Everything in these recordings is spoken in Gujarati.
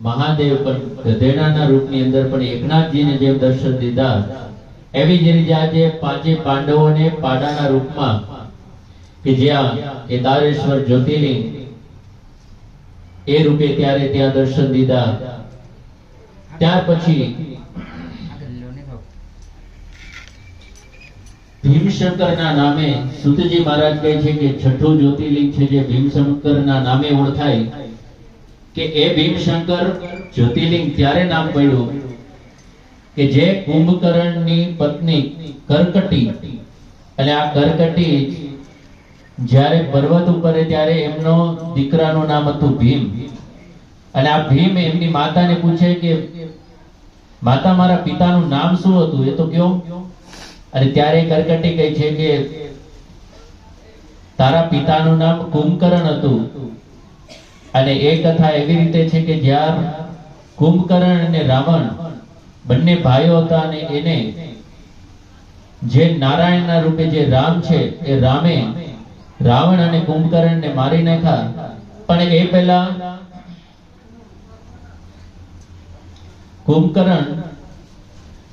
મહાદેવ પણ ગધેડાના રૂપની અંદર પણ એકનાથજીને જેમ દર્શન દીધા, એવી જ રીતે આજે પાંચે પાંડવોને પાડાના રૂપમાં કે જ્યાં કેદારેશ્વર જ્યોતિર્લિંગ એ રૂપે ત્યારે ત્યાં દર્શન દીધા. ત્યાર પછી ભીમશંકરના નામે સુતજી મહારાજ કહે છે કે છઠ્ઠું જ્યોતિર્લિંગ છે જે ભીમશંકરના નામે ઓળખાય, કે એ ભીમશંકર જ્યોતિર્લિંગ ત્યારે નામ પડ્યું કે જે કુંભકર્ણની પત્ની કરકટી, અને આ કરકટી જ્યારે પર્વત ઉપર ત્યારે એમનો દીકરાનું નામ હતું ભીમ, અને આ ભીમ એમની માતાને પૂછે કે માતા મારા પિતાનું નામ શું હતું એ તો કયો. અને ત્યારે કરકટી કહે છે કે તારા પિતાનું નામ કુંભકર્ણ હતું. અને એ કથા એવી રીતે છે કે જ્યારે કુંભકર્ણ અને રાવણ બંને ભાઈઓ હતા, અને એને જે નારાયણના રૂપે જે રામ છે એ રામે રાવણ અને કુંભકર્ણને મારી નાખ્યા. પણ એ પહેલા કુંભકર્ણ,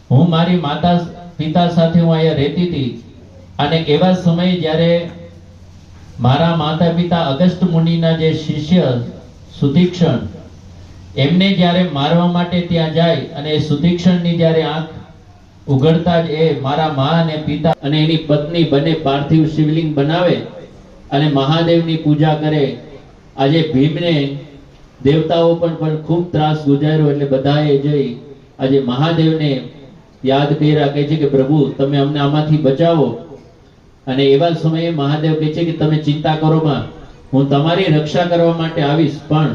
હું મારી માતા પિતા સાથે હું અહીંયા રહેતી હતી, અને એવા સમયે જ્યારે મારા માતા પિતા અગસ્ત્ય મુનિના જે શિષ્ય સુતીક્ષણ, એમને જ્યારે મારવા માટે ત્યાં જાય, અને સુતીક્ષણની જ્યારે આંખ ઉઘડતા જ એ મારા મા અને પિતા અને એની પત્ની બંને પાર્થિવ શિવલિંગ બનાવે અને મહાદેવની પૂજા કરે. આજે ભીમને દેવતાઓ પણ ખૂબ ત્રાસ ગુજાર્યો, એટલે બધાએ જઈ આજે મહાદેવને યાદ કર્યા, કહે છે કે પ્રભુ તમે અમને આમાંથી બચાવો. અને એવા સમયે મહાદેવ કહે છે કે તમે ચિંતા કરો માં, હું તમારી રક્ષા કરવા માટે આવીશ, પણ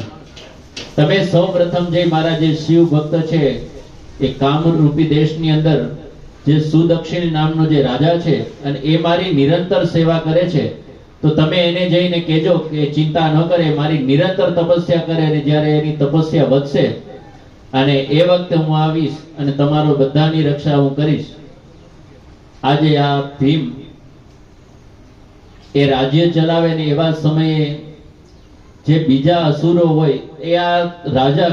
તમે સૌપ્રથમ જે મારા જે શિવ ભક્ત છે એ કામરૂપી દેશની અંદર જે સુદક્ષિણ નામનો જે રાજા છે, અને એ મારી નિરંતર સેવા કરે છે, તો તમે એને જઈને કહેજો કે ચિંતા ન કરે, મારી નિરંતર તપસ્યા કરે, અને જ્યારે એની તપસ્યા વધશે અને એ વખતે હું આવીશ અને તમારો બધાની રક્ષા હું કરીશ. આજે આ ભીમ એ રાજ્ય ચલાવે ને એવા સમયે જે બીજા અસુરો હોય એ આ રાજા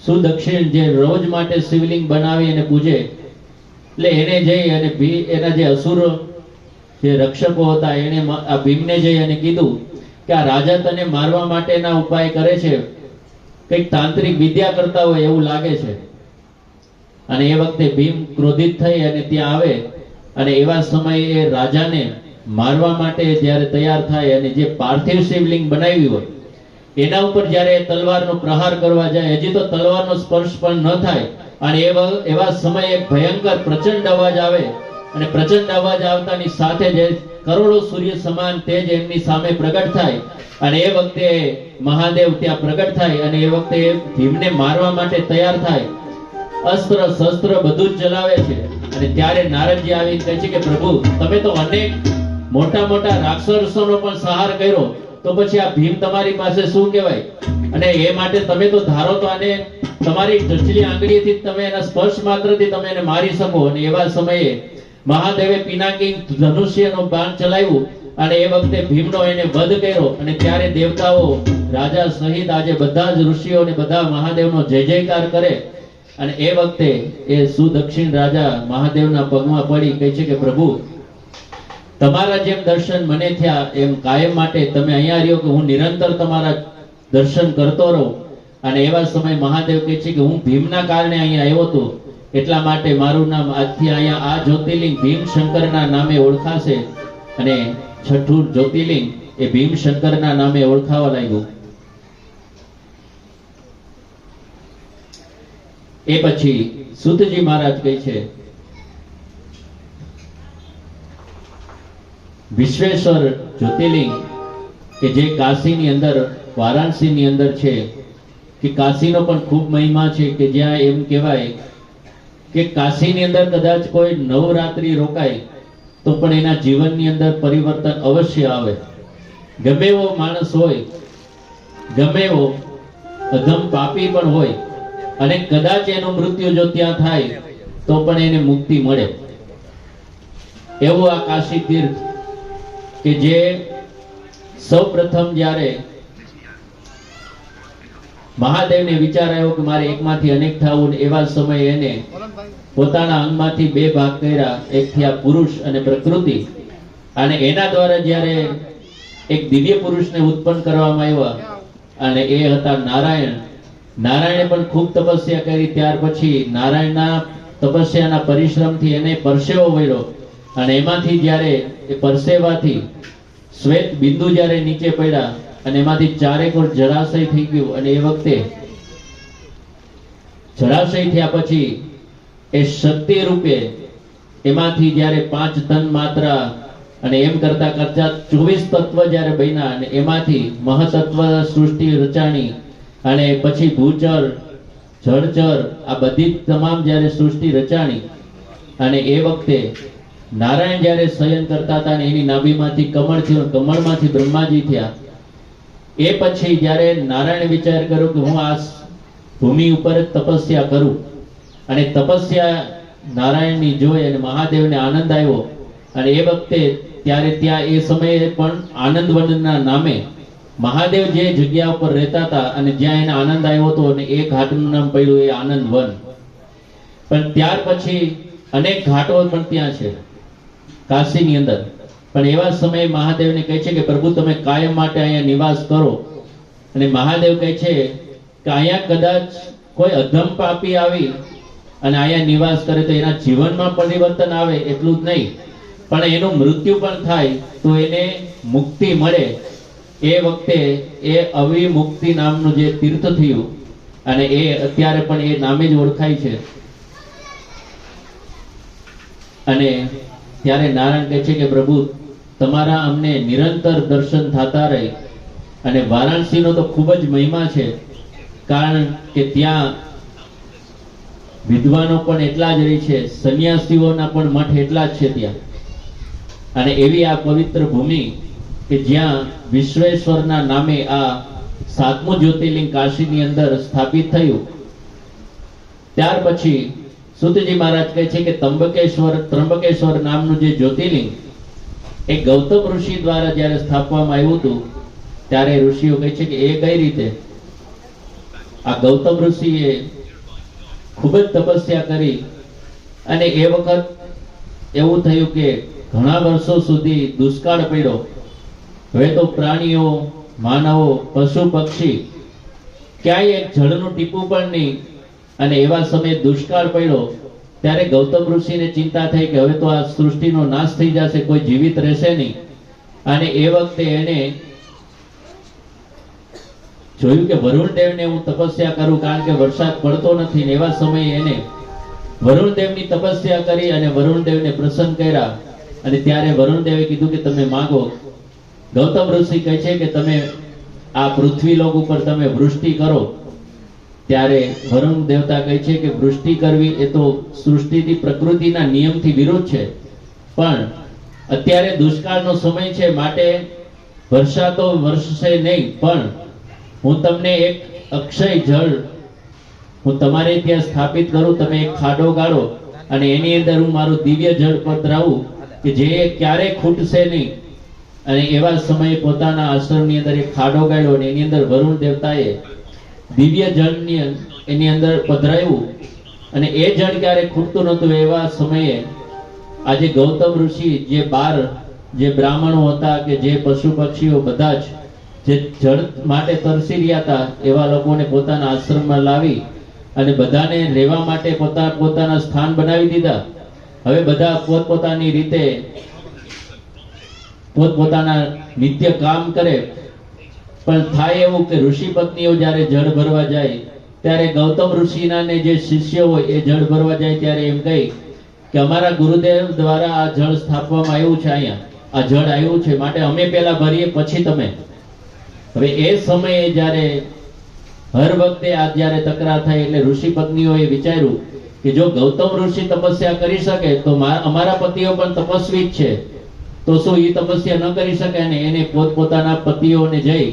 સુદક્ષિણ જે રોજ માટે શિવલિંગ બનાવી અને પૂજે, એટલે એને જઈ અને એના જે અસુરો જે રક્ષકો હતા એને આ ભીમને જઈ અને કીધું કે આ રાજા તને મારવા માટેના ઉપાય કરે છે, કઈક તાંત્રિક વિદ્યા કરતા હોય એવું લાગે છે. અને એ વખતે ભીમ ક્રોધિત થઈ અને ત્યાં આવે, અને એવા સમયે એ રાજાને મારવા માટે જ્યારે તૈયાર થાય અને જે પાર્થિવ શિવલિંગ બનાવી હોય એના ઉપર જ્યારે તલવારનો પ્રહાર કરવા જાય, હજી તો તલવારનો સ્પર્શ પણ ન થાય, અને એવા સમયે ભયંકર પ્રચંડ અવાજ આવે, અને પ્રચંડ અવાજ આવતાની સાથે જ કરોડો સૂર્ય સમાન તેજ એમની સામે પ્રગટ થાય, અને એ વખતે મહાદેવ ત્યાં પ્રગટ થાય, અને એ વખતે ભીમને મારવા માટે તૈયાર થાય, અસ્ત્ર શસ્ત્ર બધું જ ચલાવે છે. અને ત્યારે નારદજી આવીને કહે છે કે પ્રભુ તમે તો અનેક મોટા મોટા રાક્ષસોનો પણ સંહાર કર્યો, તો પછી આ ભીમ તમારી પાસે શું કહેવાય? અને એ માટે તમે તો ધારો તો આને તમારી ટચલી આંગળીથી તમે એના સ્પર્શ માત્રથી તમે એને મારી શકો. અને એવા સમયે મહાદેવે પિનાકી ધનુષ્યનો બાણ ચલાવ્યું, અને એ વખતે ભીમનો એને વધ કર્યો. અને ત્યારે દેવતાઓ રાજા સહિત આજે બધા જ ઋષિઓ અને બધા મહાદેવનો જય જયકાર કરે. અને એ વખતે એ સુદક્ષિણ રાજા મહાદેવના પગમાં પડી કહે છે કે પ્રભુ તમારા જેમ દર્શન મને થયા એમ કાયમ માટે તમે અહીંયા રહ્યો, કે હું નિરંતર તમારા દર્શન કરતો રહું. અને એવા સમય મહાદેવ કહે છે કે હું ભીમના કારણે અહીંયા આવ્યો હતો, એટલા માટે મારું નામ આજથી અહીંયા આ જ્યોતિર્લિંગ ભીમશંકરના નામે ઓળખાશે. અને છઠ્ઠું જ્યોતિર્લિંગ એ ભીમશંકરના નામે ઓળખાવા લાગ્યું. એ પછી સુતજી મહારાજ કહે છે વિશ્વેશ્વર જ્યોતિર્લિંગ કે જે કાશીની અંદર વારાણસીની અંદર છે, કે કાશીનો પણ ખૂબ મહિમા છે, કે જ્યાં એમ કહેવાય કે કાશીની અંદર કદાચ કોઈ નવરાત્રિ રોકાય તો પણ એના જીવનની અંદર પરિવર્તન અવશ્ય આવે. ગમે એવો માણસ હોય, ગમે એવો અધમ પાપી પણ હોય, અને કદાચ એનું મૃત્યુ જો ત્યાં થાય તો પણ એને મુક્તિ મળે. એવું આ કાશી તીર્થ કે જે સૌપ્રથમ જ્યારે મહાદેવને વિચાર આવ્યો કે મારે એકમાંથી અનેક થવું, ને એવા સમયે એને પોતાના અંગમાંથી બે ભાગ કર્યા, એકથી આ પુરુષ અને પ્રકૃતિ, અને એના દ્વારા જ્યારે એક દિવ્ય પુરુષને ઉત્પન્ન કરવામાં આવ્યા, અને એ હતા નારાયણ. નારાયણે પણ ખૂબ તપસ્યા કરી. ત્યાર પછી નારાયણના તપસ્યાના પરિશ્રમથી એને પરસેવો વળ્યો, અને એમાંથી જ્યારે એ પરસેવાથી શ્વેત બિંદુ જ્યારે નીચે પડ્યા, અને એમાંથી ચારેક ઓર જળાશય થઈ ગયું. અને એ વખતે જળાશય થયા પછી એ શક્તિ રૂપે એમાંથી જ્યારે 5 તન માત્રા, અને એમ કરતા કરતા 24 તત્વ જ્યારે બન્યા, અને એમાંથી મહતત્વ સૃષ્ટિ રચાણી, અને પછી ભૂચર, જળચર, આ બધી તમામ જ્યારે સૃષ્ટિ રચાણી. અને એ વખતે નારાયણ જ્યારે શયન કરતા હતા, અને એની નાભીમાંથી કમળ થયું, કમળમાંથી બ્રહ્માજી થયા. એ પછી જ્યારે નારાયણે વિચાર કર્યો કે હું આ ભૂમિ ઉપર જ તપસ્યા કરું, અને તપસ્યા નારાયણની જોઈ અને મહાદેવને આનંદ આવ્યો. અને એ વખતે ત્યારે ત્યાં એ સમયે પણ આનંદવનના નામે મહાદેવ જે જગ્યા ઉપર રહેતા હતા, અને જ્યાં એને આનંદ આવ્યો હતો, અને એ ઘાટનું નામ પડ્યું એ આનંદવન. પણ ત્યાર પછી અનેક ઘાટો પણ ત્યાં છે કાશીની અંદર. પણ એવા સમયે મહાદેવને કહે છે કે પ્રભુ તમે કાયમ માટે અહીંયા નિવાસ કરો. અને મહાદેવ કહે છે કે અહીંયા કદાચ કોઈ અધમ પાપી આવી અને અહીંયા નિવાસ કરે તો એના જીવનમાં પરિવર્તન આવે એટલું જ નહીં, પણ એનું મૃત્યુ પણ થાય તો એને મુક્તિ મળે. એ વખતે એ અવિમુક્તિ નામનું જે તીર્થ થયું, અને એ અત્યારે પણ એ નામે જ ઓળખાય છે. અને ત્યારે નારાયણ કહે છે કે પ્રભુ તમારા અમને નિરંતર દર્શન થતા રહે. અને વારાણસીનો તો ખૂબ જ મહિમા છે, કારણ કે ત્યાં વિદ્વાનો પણ એટલા જ રહે છે, સંન્યાસીઓના પણ મઠ એટલા જ છે ત્યાં. અને એવી આ પવિત્ર ભૂમિ કે જ્યાં વિશ્વેશ્વરના નામે આ 7મું જ્યોતિર્લિંગ કાશીની અંદર સ્થાપિત થયું. ત્યાર પછી સુતજી મહારાજ કહે છે કે ત્રંબકેશ્વર નામનું જે જ્યોતિર્લિંગ એ ગૌતમ ઋષિ દ્વારા જ્યારે સ્થાપવામાં આવ્યું હતું, ત્યારે ઋષિઓ કહે છે કે એ કઈ રીતે? આ ગૌતમ ઋષિએ ખૂબ જ તપસ્યા કરી, અને એ વખત એવું થયું કે ઘણા વર્ષો સુધી દુષ્કાળ પડ્યો. હવે તો પ્રાણીઓ, માનવો, પશુ પક્ષી ક્યાંય એક જળનું ટીપું પણ નહીં. અને એવા સમયે દુષ્કાળ પડ્યો, ત્યારે ગૌતમ ઋષિને ચિંતા થઈ કે હવે તો આ સૃષ્ટિનો નાશ થઈ જશે, કોઈ જીવિત રહેશે નહીં. અને એ વખતે એને જોયું કે વરુણદેવને હું તપસ્યા કરું, કારણ કે વરસાદ પડતો નથી. એવા સમયે એને વરુણદેવની તપસ્યા કરી અને વરુણદેવને પ્રસન્ન કર્યા. અને ત્યારે વરુણદેવે કીધું કે તમે માંગો. ગૌતમ ઋષિ કહે છે કે તમે આ પૃથ્વી લોક ઉપર તમે વૃષ્ટિ કરો. ત્યારે વરુણ દેવતા કહે છે કે વૃષ્ટિ કરવી એ તો સૃષ્ટિથી, પ્રકૃતિના નિયમથી વિરુદ્ધ છે, પણ અત્યારે દુષ્કાળનો સમય છે, માટે વર્ષા તો વરસશે નહીં, પણ હું તમને એક અક્ષય જળ હું તમારે ત્યાં સ્થાપિત કરું. તમે એક ખાડો ગાળો અને એની અંદર હું મારું દિવ્ય જળ પધરાવું કે જે ક્યારેય ખૂટશે નહીં. અને એવા સમયે પોતાના આશ્રમની અંદર એક ખાડો ગાળ્યો, અને એની અંદર વરુણ દેવતાએ દિવ્ય જળની એની અંદર પધરાવ્યું, અને એ જળ ક્યારેય ખૂટતું નહોતું. એવા સમયે આજે ગૌતમ ઋષિ જે 12 જે બ્રાહ્મણો હતા કે જે પશુ પક્ષીઓ બધા જ જે જળ માટે તરસી રહ્યા હતા, એવા લોકોને પોતાના આશ્રમમાં લાવી અને બધાને રહેવા માટે પોતાના સ્થાન બનાવી દીધા. હવે બધા પોતપોતાની રીતે પોતપોતાના નિત્ય કામ કરે. પણ થાય એવું કે ઋષિ પત્નીઓ જ્યારે જળ ભરવા જાય, ત્યારે ગૌતમ ઋષિના ને જે શિષ્યો હોય એ જળ ભરવા જાય, ત્યારે એમ કહે કે અમારા ગુરુદેવ દ્વારા આ જળ સ્થાપવામાં આવ્યું છે, અહીંયા આ જળ આવ્યું છે, માટે અમે પહેલા ભરીએ પછી તમે. હવે એ સમયે જ્યારે હર વખતે આ જ્યારે તકરાર થાય, એટલે ઋષિ પત્નીઓએ વિચાર્યું કે જો ગૌતમ ઋષિ તપસ્યા કરી શકે તો અમારા પતિઓ પણ તપસ્વી જ છે, તો શું એ તપસ્યા ન કરી શકે? અને એને પોતપોતાના પતિઓને જઈ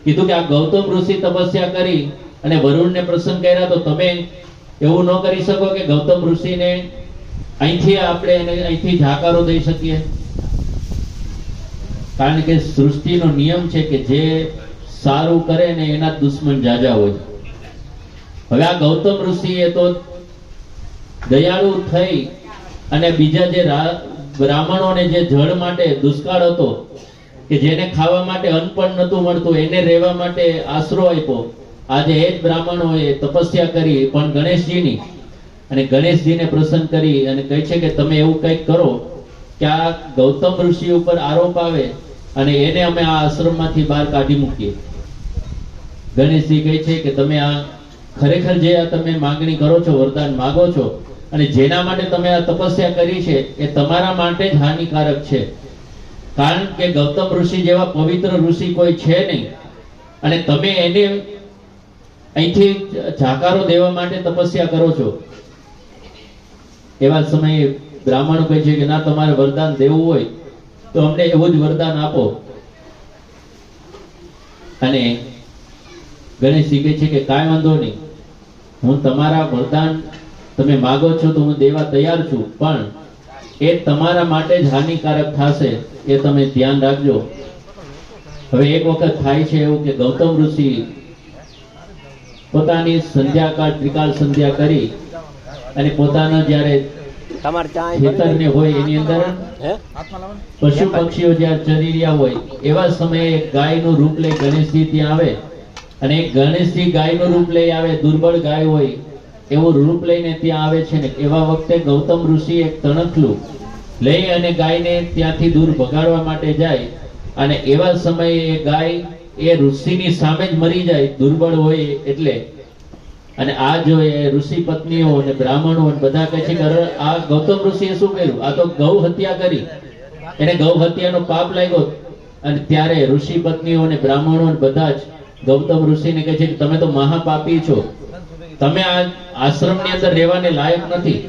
કીધું કે આ ગૌતમ ઋષિ તપસ્યા કરી અને વરુણને પ્રસન્ન કર્યા, તો તમે એવું ન કરી શકો કે ગૌતમ ઋષિને અહીંથી આપણે એને અહીંથી જાકારો દઈ શકીએ? કારણ કે સૃષ્ટિનો નિયમ છે કે જે સારું કરે ને એના દુશ્મન જાજા હોય. હવે આ ગૌતમ ઋષિએ તો દયાળુ થઈ અને બીજા જે બ્રાહ્મણોને જે જળ માટે દુષ્કાળ હતો કે જેને ખાવા માટે અન્ન પણ નતું મળતું, એને રહેવા માટે આશરો આપ્યો. આજે એ જ બ્રાહ્મણોએ તપસ્યા કરી પણ ગણેશજીની, અને ગણેશજીને પ્રસન્ન કરી અને કહે છે કે તમે એવું કંઈક કરો કે આ ગૌતમ ઋષિ ઉપર આરોપ આવે અને એને અમે આ આશ્રમમાંથી બહાર કાઢી મૂકીએ. ગણેશજી કહે છે કે તમે આ ખરેખર જે આ તમે માંગણી કરો છો, વરદાન માંગો છો, અને જેના માટે તમે આ તપસ્યા કરી છે એ તમારા માટે જ હાનિકારક છે. કારણ કે ગૌતમ ઋષિ જેવા પવિત્ર ઋષિ કોઈ છે નહીં, અને તમે એને અહીંથી જાકારો દેવા માટે તપસ્યા કરો છો. એવા સમયે બ્રાહ્મણો કહે છે કે ના, તમારે વરદાન દેવું હોય તો અમને એવું જ વરદાન આપો. અને ગણેશજી કહે છે કે કાંઈ વાંધો નહીં, હું તમારા વરદાન તમે માગો છો તો હું દેવા તૈયાર છું, પણ એ તમારા માટે જ હાનિકારક થશે, એ તમે ધ્યાન રાખજો. હવે એક વખત થાય છે એવું કે ગૌતમ ઋષિ પોતાની સંધ્યાકાળ ત્રિકાળ સંધ્યા કરી અને પોતાના જ્યારે ખેતરને હોય એની અંદર પશુ પક્ષીઓ જ્યારે ચરી રહ્યા હોય એવા સમયે એક ગાયનું રૂપ લઈ ગણેશજી ત્યાં આવે, અને એક ગણેશજી ગાયનું રૂપ લઈ આવે, દુર્બળ ગાય હોય એવું રૂપ લઈને ત્યાં આવે છે. ને એવા વખતે ગૌતમ ઋષિ એક તણખલું લઈ અને ગાયને ત્યાંથી દૂર ભગાડવા માટે જાય, અને એવા સમયે એ ગાય એ ઋષિની સામે જ મરી જાય, દુર્બળ હોય એટલે. અને આ જો એ ઋષિ પત્નીઓ અને બ્રાહ્મણો બધા કહે છે કે આ ગૌતમ ઋષિએ શું કર્યું, આ તો ગૌ હત્યા કરી, એને ગૌ હત્યાનો પાપ લાગ્યો. અને ત્યારે ઋષિ પત્નીઓ અને બ્રાહ્મણો બધા જ ગૌતમ ઋષિને કહે છે કે તમે તો મહાપાપી છો, તમે આ આશ્રમની અંદર રહેવાને લાયક નથી.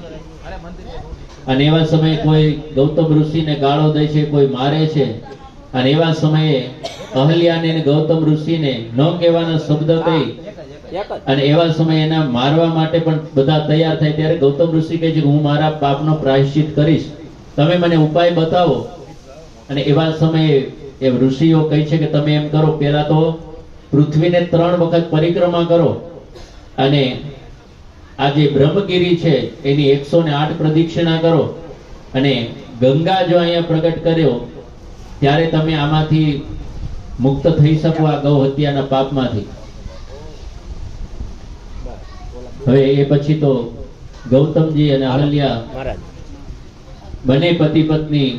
અને એવા સમયે કોઈ ગૌતમ ઋષિને ગાળો દે છે, કોઈ મારે છે. અને એવા સમયે અહલ્યાને અને ગૌતમ ઋષિને ન કહેવાના શબ્દ કહી અને એવા સમયે એના મારવા માટે પણ બધા તૈયાર થાય. ત્યારે ગૌતમ ઋષિ કહે છે કે હું મારા પાપનો પ્રાયશ્ચિત કરીશ, તમે મને ઉપાય બતાવો. અને એવા સમયે એ ઋષિઓ કહે છે કે તમે એમ કરો, પહેલા તો પૃથ્વીને 3 વખત પરિક્રમા કરો, અને આ જે બ્રહ્મગીરી છે એની 108 પ્રદક્ષિણા કરો, અને ગંગા જો અહીંયા પ્રગટ કર્યો ત્યારે તમે આમાંથી મુક્ત થઈ શકો, આ ગૌ હત્યાના પાપમાંથી. હવે એ પછી તો ગૌતમજી અને અહલ્યા બંને પતિ પત્ની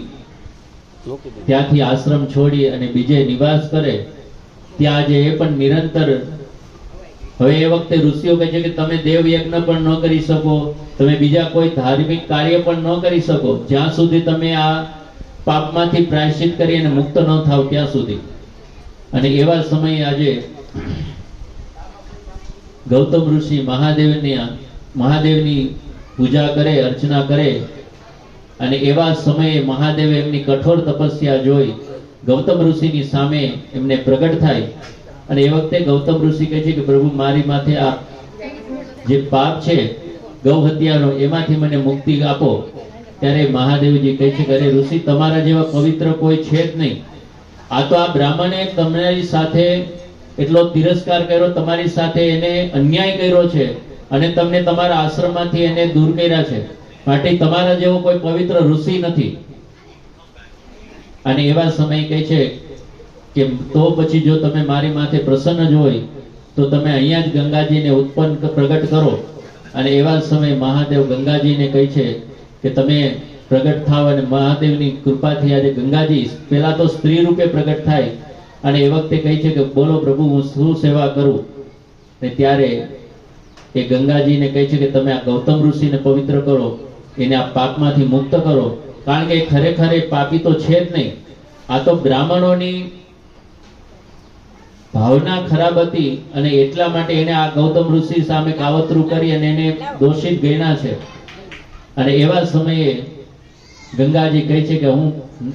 ત્યાંથી આશ્રમ છોડી અને બીજે નિવાસ કરે. ત્યાં જે એ પણ નિરંતર. હવે એ વખતે ઋષિઓ કહે છે કે તમે દેવ યજ્ઞ પણ ન કરી શકો, તમે બીજા કોઈ ધાર્મિક કાર્ય પણ ન કરી શકો જ્યાં સુધી તમે આ પાપમાંથી પ્રાયશ્ચિત કરી અને મુક્ત ન થાવ ત્યાં સુધી. અને એવા સમયે આજે ગૌતમ ઋષિ મહાદેવની પૂજા કરે, અર્ચના કરે, અને એવા સમયે મહાદેવ એમની કઠોર તપસ્યા જોઈ ગૌતમ ઋષિની સામે એમને પ્રગટ થાય. અને એ વખતે ગૌતમ ઋષિ કહે છે કે પ્રભુ, મારી માથે આ જે પાપ છે ગૌ હત્યાનો, એમાંથી મને મુક્તિ આપો. ત્યારે મહાદેવજી કહે છે કે અરે ઋષિ, તમારા જેવા પવિત્ર કોઈ છે જ નહીં. આ તો આ બ્રાહ્મણે તમારી સાથે એટલો તિરસ્કાર કર્યો, તમારી સાથે એને અન્યાય કર્યો છે, અને તમને તમારા આશ્રમમાંથી એને દૂર કર્યા છે, માટે તમારા જેવો કોઈ પવિત્ર ઋષિ નથી. અને એવા સમય કહે છે કે તો પછી જો તમે મારી માથે પ્રસન્ન જ હોય તો તમે અહીંયા જ ગંગાજીને ઉત્પન્ન પ્રગટ કરો. અને એવા સમય મહાદેવ ગંગાજીને કહે છે કે તમે પ્રગટ થાવ, અને મહાદેવની કૃપાથી આજે ગંગાજી પહેલા તો સ્ત્રી રૂપે પ્રગટ થાય. અને એ વખતે કહે છે કે બોલો પ્રભુ, હું શું સેવા કરું. ને ત્યારે એ ગંગાજીને કહે છે કે તમે આ ગૌતમ ઋષિને પવિત્ર કરો, એને આ પાપમાંથી મુક્ત કરો, કારણ કે ખરેખર એ પાપી તો છે જ નહીં. આ તો બ્રાહ્મણોની ભાવના ખરાબ હતી, અને એટલા માટે એને આ ગૌતમ ઋષિ સામે કાવતરું કરી અને એને દોષિત ગણ્યા છે. અને એવા સમયે ગંગાજી કહે છે કે હું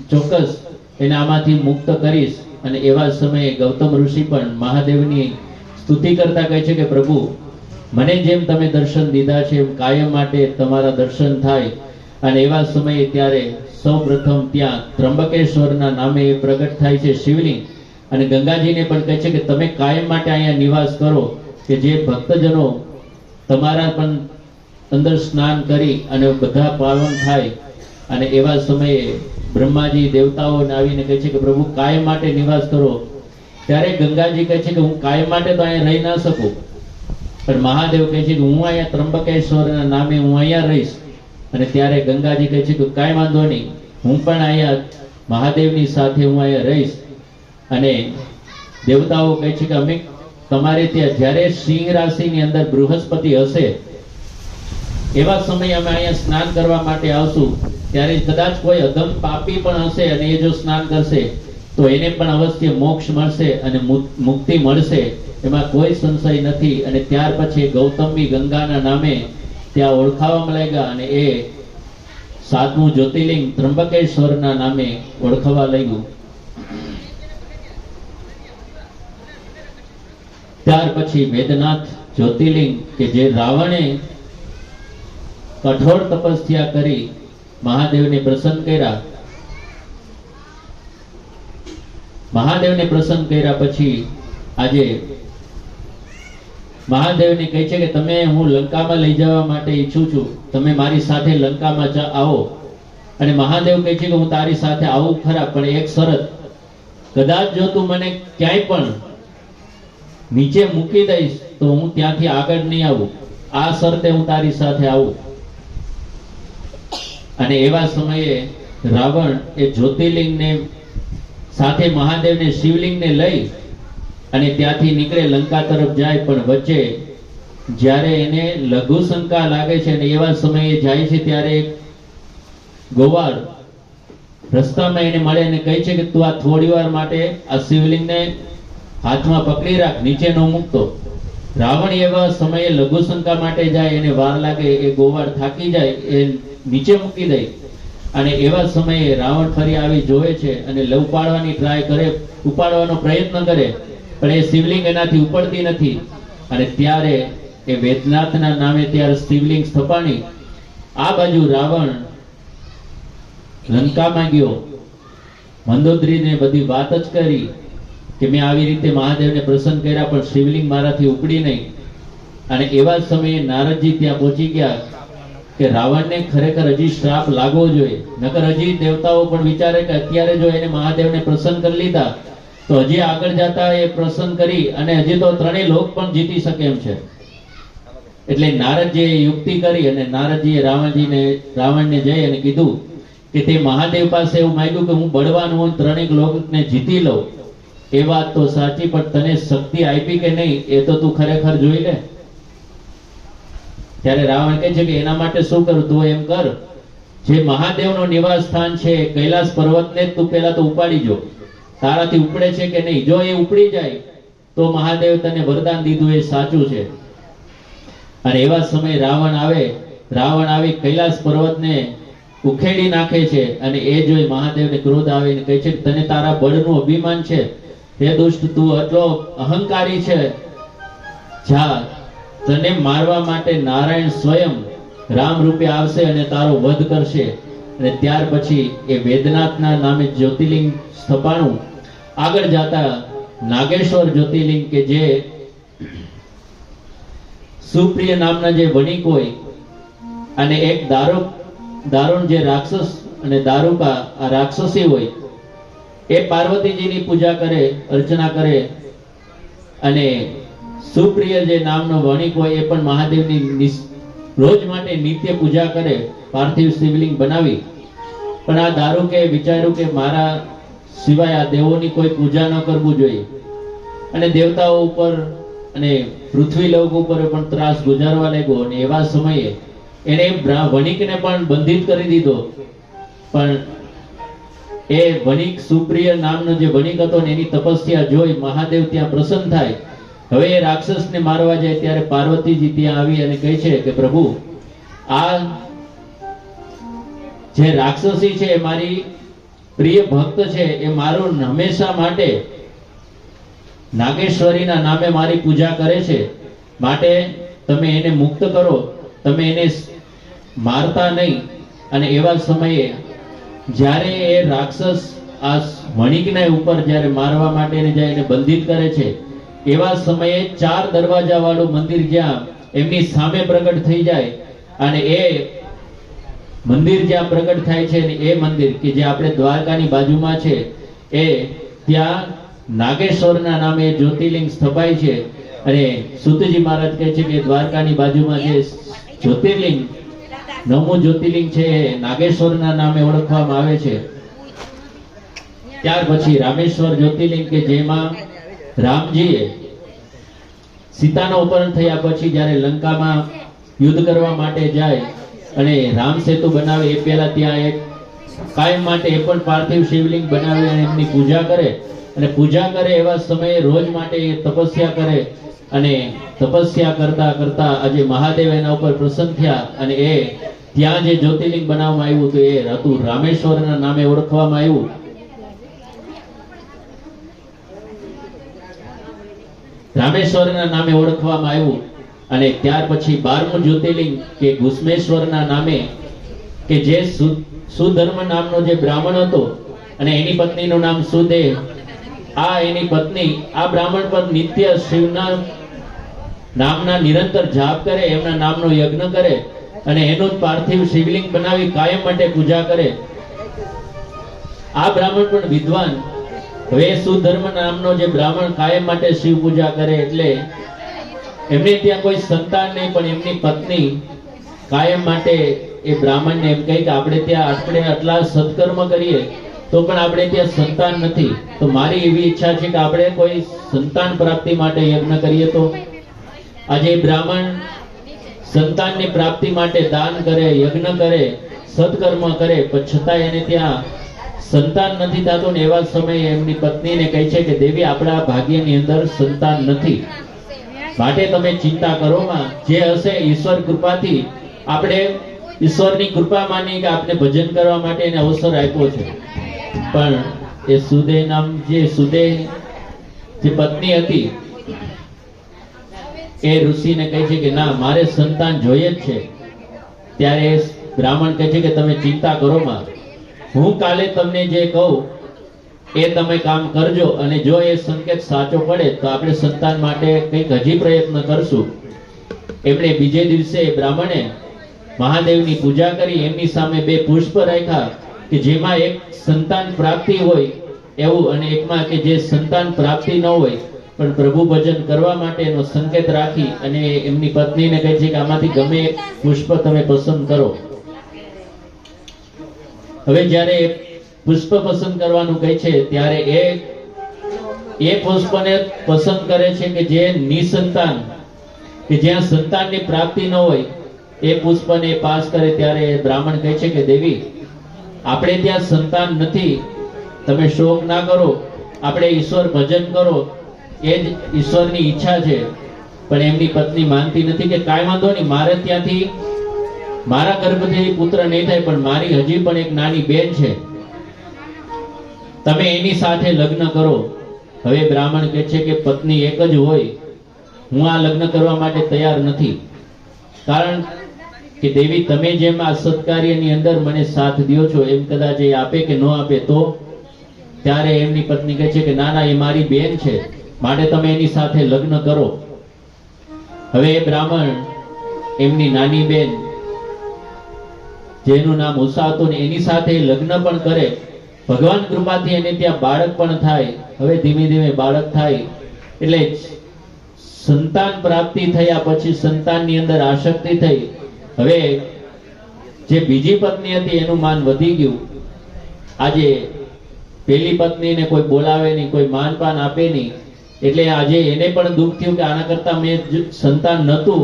ચોક્કસ એને આમાંથી મુક્ત કરીશ. અને એવા સમયે ગૌતમ ઋષિ પણ મહાદેવની સ્તુતિ કરતા કહે છે કે પ્રભુ, મને જેમ તમે દર્શન દીધા છે એમ કાયમ માટે તમારા દર્શન થાય. અને એવા સમયે ત્યારે સૌપ્રથમ ત્યાં ત્રંબકેશ્વરના નામે એ પ્રગટ થાય છે શિવલિંગ. અને ગંગાજીને પણ કહે છે કે તમે કાયમ માટે અહીંયા નિવાસ કરો, કે જે ભક્તજનો તમારા પણ અંદર સ્નાન કરી અને બધા પાવન થાય. અને એવા સમયે બ્રહ્માજી દેવતાઓને આવીને કહે છે કે પ્રભુ કાયમ માટે નિવાસ કરો. ત્યારે ગંગાજી કહે છે કે હું કાયમ માટે તો અહીંયા રહી ના શકું, પણ મહાદેવ કહે છે કે હું અહીંયા ત્રંબકેશ્વરના નામે હું અહીંયા રહીશ. અને ત્યારે ગંગાજી કહે છે કે કાંઈ વાંધો નહીં, હું પણ અહીંયા મહાદેવની સાથે હું અહીંયા રહીશ. અને દેવતાઓ કહે છે કે અમે તમારે ત્યાં જ્યારે સિંહ રાશિની અંદર બૃહસ્પતિ હશે એવા સમયે અમે અહીંયા સ્નાન કરવા માટે આવશું. ત્યારે કદાચ કોઈ અધમ પાપી પણ હશે અને એ જો સ્નાન કરશે તો એને પણ અવશ્ય મોક્ષ મળશે અને મુક્તિ મળશે, એમાં કોઈ સંશય નથી. અને ત્યાર પછી ગૌતમી ગંગાના નામે ત્યાં ઓળખાવા લાગ્યા અને એ 7મું જ્યોતિર્લિંગ ત્રંબકેશ્વરના નામે ઓળખાવા લાગ્યું. ત્યાર પછી વેદનાથ જ્યોતિર્લિંગ કે જે રાવણે કઠોર તપસ્યા કરી મહાદેવને પ્રસન્ન કર્યા. મહાદેવને પ્રસન્ન કર્યા પછી આજે મહાદેવને કહે છે કે તમે હું લંકામાં લઈ જવા માટે ઈચ્છું છું, તમે મારી સાથે લંકામાં આવો. અને મહાદેવ કહે છે કે હું તારી સાથે આવું ખરા, પણ એક શરત, કદાચ જો તું મને ક્યાંય પણ નીચે મૂકી દઈશ તો હું ત્યાંથી આગળ નહીં આવું, આ શરતે હું તારી સાથે આવું. અને એવા સમયે રાવણ એ જ્યોતિર્લિંગને સાથે મહાદેવને શિવલિંગને લઈ અને ત્યાંથી નીકળે લંકા તરફ જાય. પણ વચ્ચે જ્યારે એને લઘુ શંકા લાગે છે અને એવા સમયે જાય છે ત્યારે એક ગોવાળ રસ્તામાં એને મળે અને કહે છે કે તું આ થોડી વાર માટે આ શિવલિંગને હાથમાં પકડી રાખ, નીચે ન મૂકતો. રાવણ એવા સમયે લઘુ શંકા માટે જાય, એને વાર લાગે, એ ગોવાળ થાકી જાય, એ નીચે મૂકી દે. અને એવા સમયે રાવણ ફરી આવી જોવે છે અને ઉપાડવાની ટ્રાય કરે, ઉપાડવાનો પ્રયત્ન કરે, પણ એ શિવલિંગ એનાથી ઉપડતી નથી. અને ત્યારે એ વેદનાથના નામે ત્યારે શિવલિંગ સ્થપાણી. આ બાજુ રાવણ લંકામાં ગયો, મંદોદરીને બધી વાત જ કરી કે મેં આવી રીતે મહાદેવને પ્રસન્ન કર્યા પણ શિવલિંગ મારાથી ઉપડી નહીં. અને એવા સમયે નારદજી ત્યાં પહોંચી ગયા કે રાવણને ખરેખર હજી શ્રાપ લાગવો જોઈએ, નકર હજી દેવતાઓ પણ વિચારે કે અત્યારે જો એને મહાદેવને પ્રસન્ન કરી લીધા તો હજી આગળ જતા એ પ્રસન્ન કરી અને હજી તો ત્રણેય લોક પણ જીતી શકે એમ છે. એટલે નારદજીએ યુક્તિ કરી અને નારદજીએ રાવણને જઈ અને કીધું કે તે મહાદેવ પાસે એવું માંગ્યું કે હું બળવાન હું ત્રણેય લોકને જીતી લઉં. એ વાત તો સાચી, પણ તને શક્તિ આપી કે નહીં એ તો તું ખરેખર જોઈ લે. ત્યારે રાવણ કહે છે કે એના માટે શું કરું, તું એમ કર, જે મહાદેવનો નિવાસ સ્થાન છે કૈલાસ પર્વતને તું પહેલા તો ઉપાડી જો, તારાથી ઉપડે છે કે નહીં. જો એ ઉપડી જાય તો મહાદેવ તને વરદાન દીધું એ સાચું છે. અને એવા સમયે રાવણ આવી કૈલાસ પર્વતને ઉખેડી નાખે છે. અને એ જોઈ મહાદેવને ક્રોધ આવે અને કહે છે કે તને તારા બળનું અભિમાન છે, હે દુષ્ટ, તું આટલો અહંકારી છે, જા, તને મારવા માટે નારાયણ સ્વયં રામ રૂપે આવશે અને તારો વધ કરશે. અને ત્યાર પછી એ વેદનાથના નામે જ્યોતિર્લિંગ સ્થપાણું. આગળ જાતા નાગેશ્વર જ્યોતિર્લિંગ કે જે સુપ્રિય નામના જે વણિક હોય અને એક દારૂણ જે રાક્ષસ અને દારૂકા આ રાક્ષસી હોય, એ પાર્વતીજીની પૂજા કરે, અર્ચના કરે. અને સુપ્રિય જે નામનો વણિક હોય એ પણ મહાદેવની રોજ માટે નિત્ય પૂજા કરે, પાર્થિવ શિવલિંગ બનાવી. પણ આ દારૂકે વિચાર્યું કે મારા સિવાય આ દેવોની કોઈ પૂજા ન કરવું જોઈએ. અને દેવતાઓ ઉપર અને પૃથ્વી લોક ઉપર પણ ત્રાસ ગુજારવા લાગ્યો. અને એવા સમયે એને વણિકને પણ બંધિત કરી દીધો. પણ એ વણિક સુપ્રિય નામનો જે વણિક હતો ને એની તપસ્યા જોઈ મહાદેવ ત્યાં પ્રસન્ન થાય. હવે એ રાક્ષસને મારવા જાય ત્યારે પાર્વતીજી ત્યાં આવી અને કહે છે કે પ્રભુ, આ જે રાક્ષસી છે એ મારી પ્રિય ભક્ત છે, એ મારું હંમેશા માટે નાગેશ્વરીના નામે મારી પૂજા કરે છે, માટે તમે એને મુક્ત કરો, તમે એને મારતા નહીં. અને એવા સમયે જ્યારે એ રાક્ષસ આ વણિકને ઉપર જ્યારે મારવા માટે જાય એને બંધિત કરે છે, એવા સમયે 4 દરવાજા વાળું મંદિર જ્યાં એમની સામે પ્રગટ થઈ જાય અને એ મંદિર જ્યાં પ્રગટ થાય છે ને એ મંદિર કે જે આપણે દ્વારકાની બાજુમાં છે એ ત્યાં નાગેશ્વરના નામે જ્યોતિર્લિંગ સ્થપાય છે. અને સુતજી મહારાજ કહે છે કે દ્વારકાની બાજુમાં જે જ્યોતિર્લિંગ નવમું જ્યોતિર્લિંગ છે એ નાગેશ્વરના નામે ઓળખવામાં આવે છે. ત્યાર પછી રામેશ્વર જ્યોતિર્લિંગ કે જેમાં રામજીએ સીતાનો અપહરણ થયા પછી જ્યારે લંકામાં યુદ્ધ કરવા માટે જાય અને રામ સેતુ બનાવે એ પહેલા ત્યાં એક કાયમ માટે એ પણ પાર્થિવ શિવલિંગ બનાવે અને એમની પૂજા કરે અને પૂજા કરે એવા સમયે રોજ માટે એ તપસ્યા કરે અને તપસ્યા કરતા કરતા આજે મહાદેવ એના ઉપર પ્રસન્ન થયા અને એ ત્યાં જે જ્યોતિર્લિંગ બનાવવામાં આવ્યું તો એ હતું રામેશ્વરના નામે ઓળખવામાં આવ્યું. રામેશ્વરના નામે ઓળખવામાં આવ્યું અને ત્યાર પછી 12મું જ્યોતિર્લિંગ કે ઘુસ્મેશ્વરના નામે કે જે સુધર્મ નામનો જે બ્રાહ્મણ હતો અને એની પત્નીનું નામ સુદેહ. આ એની પત્ની આ બ્રાહ્મણ પર નિત્ય શિવના નામના નિરંતર જાપ કરે, એમના નામનો યજ્ઞ કરે અને એનું જ પાર્થિવ શિવલિંગ બનાવી કાયમ માટે પૂજા કરે. આ બ્રાહ્મણ પણ વિદ્વાન. હવે સુધર્મ નામનો જે બ્રાહ્મણ કાયમ માટે શિવ પૂજા કરે એટલે એમને ત્યાં કોઈ સંતાન નહીં, પણ એમની પત્ની કાયમ માટે એ બ્રાહ્મણને એમ કહે કે આપણે આટલા સત્કર્મ કરીએ તો પણ આપણે ત્યાં સંતાન નથી, તો મારી એવી ઈચ્છા છે કે આપણે કોઈ સંતાન પ્રાપ્તિ માટે યજ્ઞ કરીએ. તો આજે બ્રાહ્મણ સંતાનની પ્રાપ્તિ માટે દાન કરે, યજ્ઞ કરે, સત્કર્મ કરે, પણ છતાં એને ત્યાં સંતાન નથી થતું ને એવા સમયે એમની પત્નીને કહે છે કે દેવી આપણા ભાગ્યની અંદર સંતાન નથી, માટે તમે ચિંતા કરો માં, જે હશે ઈશ્વર કૃપાથી આપણે ઈશ્વરની કૃપા માની કે આપણે ભજન કરવા માટે એને અવસર આપ્યો છે. પણ એ સુદેહ જે પત્ની હતી એ ઋષિને કહે છે કે ના મારે સંતાન જોઈએ જ છે. ત્યારે બ્રાહ્મણ કહે છે કે તમે ચિંતા કરો માં, હું કાલે તમને જે કહું એ તમે કામ કરજો અને જો એ સંકેત સાચો પડે તો આપણે સંતાન માટે કંઈક હજી પ્રયત્ન કરશું. એમણે બીજે દિવસે બ્રાહ્મણે મહાદેવની પૂજા કરી, એમની સામે 2 પુષ્પ રાખ્યા કે જેમાં એક સંતાન પ્રાપ્તિ હોય એવું અને એકમાં કે જે સંતાન પ્રાપ્તિ ન હોય પણ પ્રભુ ભજન કરવા માટેનો સંકેત રાખી અને એમની પત્નીને કહે છે કે આમાંથી ગમે એક પુષ્પ તમે પસંદ કરો. હવે જ્યારે પુષ્પ પસંદ કરવાનું કહે છે ત્યારે એ પુષ્પને પસંદ કરે છે કે જે નિસંતાન કે જ્યાં સંતાનની પ્રાપ્તિ ન હોય એ પુષ્પને પાસ કરે. ત્યારે બ્રાહ્મણ કહે છે કે દેવી આપણે ત્યાં સંતાન નથી, તમે શોક ના કરો, આપણે ઈશ્વર ભજન કરો, એ જ ઈશ્વરની ઈચ્છા છે. પણ એમની પત્ની માનતી નથી કે કાંઈ વાંધો નહીં, મારે ત્યાંથી મારા ગર્ભથી પુત્ર નહીં થાય પણ મારી હજી પણ એક નાની બેન છે, તમે એની સાથે લગ્ન કરો. હવે બ્રાહ્મણ કહે છે કે પત્ની એક જ હોય, હું આ લગ્ન કરવા માટે તૈયાર નથી, કારણ કે દેવી તમે જેમ આ સત્કાર્યની અંદર મને સાથ દ્યો છો એમ કદાચ એ આપે કે ન આપે તો. ત્યારે એમની પત્ની કહે છે કે ના ના એ મારી બેન છે, માટે તમે એની સાથે લગ્ન કરો. હવે એ બ્રાહ્મણ એમની નાની બેન જેનું નામ ઉષા હતું ને એની સાથે લગ્ન પણ કરે. ભગવાન કૃપાથી એને ત્યાં બાળક પણ થાય. હવે ધીમે ધીમે બાળક થાય એટલે સંતાન પ્રાપ્તિ થયા પછી સંતાનની અંદર આસક્તિ થઈ. હવે જે બીજી પત્ની હતી એનું માન વધી ગયું. આજે પેલી પત્નીને કોઈ બોલાવે નહીં, કોઈ માનપાન આપે નહીં, એટલે આજે એને પણ દુઃખ થયું કે આના કરતા મેં સંતાન નહોતું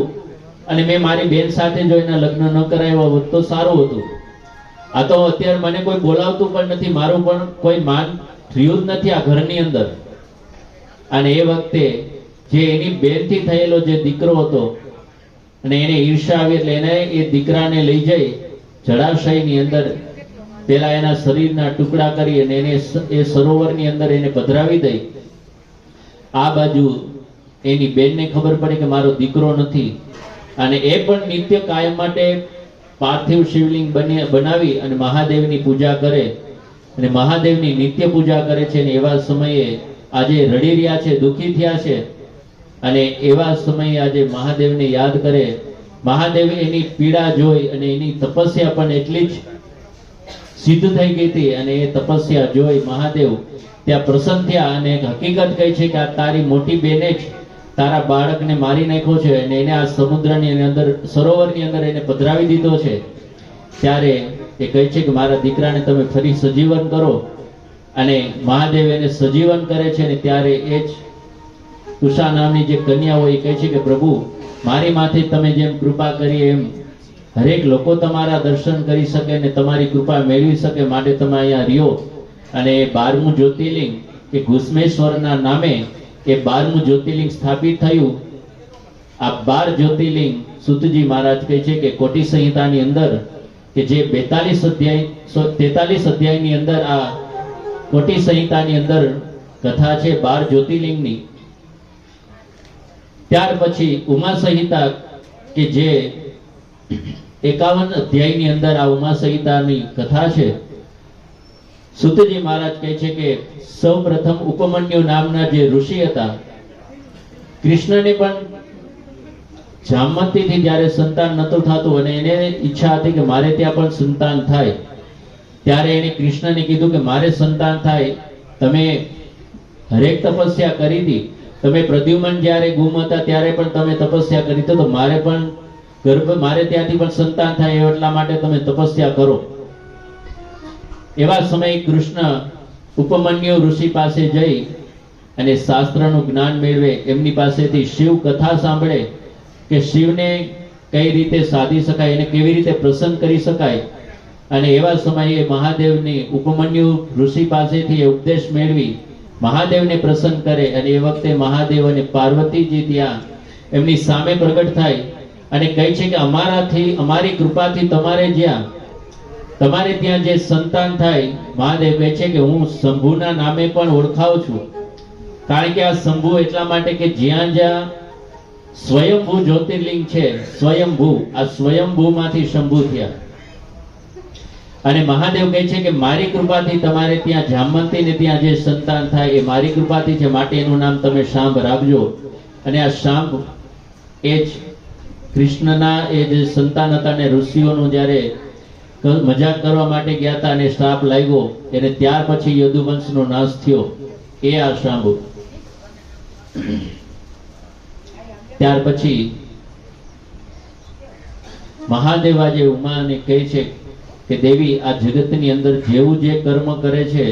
અને મેં મારી બેન સાથે જો એના લગ્ન ન કરાવ્યા હોત તો સારું હતું. આ તો અત્યારે મને કોઈ બોલાવતું પણ નથી, મારું પણ કોઈ માન થયું જ નથી આ ઘરની અંદર. અને એ વખતે જે એની બેનથી થયેલો જે દીકરો હતો અને એને ઈર્ષા આવી એટલે એને એ દીકરાને લઈ જઈ જળાશયની અંદર પેલા એના શરીરના ટુકડા કરી અને એને એ સરોવરની અંદર એને પધરાવી દઈ. આ બાજુ એની બેનને ખબર પડે કે મારો દીકરો નથી અને એ પણ નિત્ય કાયમ માટે પાર્થિવ શિવલિંગ બનાવી અને મહાદેવની પૂજા કરે અને મહાદેવની નિત્ય પૂજા કરે છે. અને એવા સમયે આજે રડી રહ્યા છે, દુઃખી થયા છે અને એવા સમયે આજે મહાદેવને યાદ કરે. મહાદેવ એની પીડા જોઈ અને એની તપસ્યા પણ એટલી જ સિદ્ધ થઈ ગઈ હતી અને એ તપસ્યા જોઈ મહાદેવ ત્યાં પ્રસન્ન થયા અને હકીકત કહી છે કે આ તારી મોટી બેને જ તારા બાળકને મારી નાખ્યો છે અને એને આ સમુદ્રની અંદર સરોવરની અંદર એને પધરાવી દીધો છે. ત્યારે એ કહે છે કે મારા દીકરાને તમે ફરી સજીવન કરો અને મહાદેવ એને સજીવન કરે છે. અને ત્યારે એ જ ઉષા નામની જે કન્યા હોય એ કહે છે કે પ્રભુ મારી માથે તમે જેમ કૃપા કરી એમ હરેક લોકો તમારા દર્શન કરી શકે અને તમારી કૃપા મેળવી શકે માટે તમે અહીંયા રહ્યો. અને 12મું જ્યોતિર્લિંગ કે ઘુસ્મેશ્વરના નામે એ 12મું જ્યોતિર્લિંગ સ્થાપિત થયું. આ 12 જ્યોતિર્લિંગ સુતજી મહારાજ કહે છે કે કોટી સંહિતાની અંદર કે જે 43 અધ્યાયની અંદર આ કોટી સંહિતાની અંદર કથા છે 12 જ્યોતિર્લિંગની. ત્યાર પછી ઉમા સંહિતા કે જે 51 અધ્યાયની અંદર આ ઉમા સંહિતાની કથા છે. સુતજી મહારાજ કહે છે કે સૌપ્રથમ ઉપમન્યુ નામના જે ઋષિ હતા, કૃષ્ણને પણ જામવંતીથી જ્યારે સંતાન નહોતું થતું અને એને ઈચ્છા હતી કે મારે ત્યાં પણ સંતાન થાય, ત્યારે એને કૃષ્ણને કીધું કે મારે સંતાન થાય. તમે હરેક તપસ્યા કરી હતી, તમે પ્રદ્યુમન જ્યારે ગુમ હતા ત્યારે પણ તમે તપસ્યા કરી તો મારે પણ મારે ત્યાંથી પણ સંતાન થાય એટલા માટે તમે તપસ્યા કરો. એવા સમયે કૃષ્ણ ઉપમન્યુ ઋષિ પાસે જઈ અને શાસ્ત્રનું જ્ઞાન મેળવે, એમની પાસેથી શિવ કથા સાંભળે કે શિવને કઈ રીતે સાધી શકાય, એને કેવી રીતે પ્રસન્ન કરી શકાય. અને એવા સમયે મહાદેવની ઉપમન્યુ ઋષિ પાસેથી ઉપદેશ મેળવી મહાદેવને પ્રસન્ન કરે. અને એ વખતે મહાદેવ અને પાર્વતીજી ત્યાં એમની સામે પ્રગટ થાય અને કહે છે કે અમારી કૃપાથી તમારે ત્યાં જે સંતાન થાય. મહાદેવ કહે છે કે હું શંભુના નામે પણ ઓળખાઉં છું. કારણ કે આ શંભુ એટલા માટે કે જ્યાં જ્યાં સ્વયંભૂ જ્યોતિર્લિંગ છે, સ્વયંભૂ, આ સ્વયંભૂમાંથી શંભુ થયા. અને મહાદેવ કહે છે કે મારી કૃપાથી તમારે ત્યાં જામવંતીને ત્યાં જે સંતાન થાય એ મારી કૃપાથી છે, માટે એનું નામ તમે શાંભ રાખજો. અને આ શાંભ એ જ કૃષ્ણના એ જે સંતાન હતા અને ઋષિઓનું જ્યારે મજાક કરવા માટે ગયા હતા અને શ્રાપ લાગ્યો એને ત્યાર પછી યદુવંશનો નાશ થયો, એ આ શાંભ. ત્યાર પછી મહાદેવ આજે ઉમાને કહે છે કે દેવી આ જગતની અંદર જેવું જે કર્મ કરે છે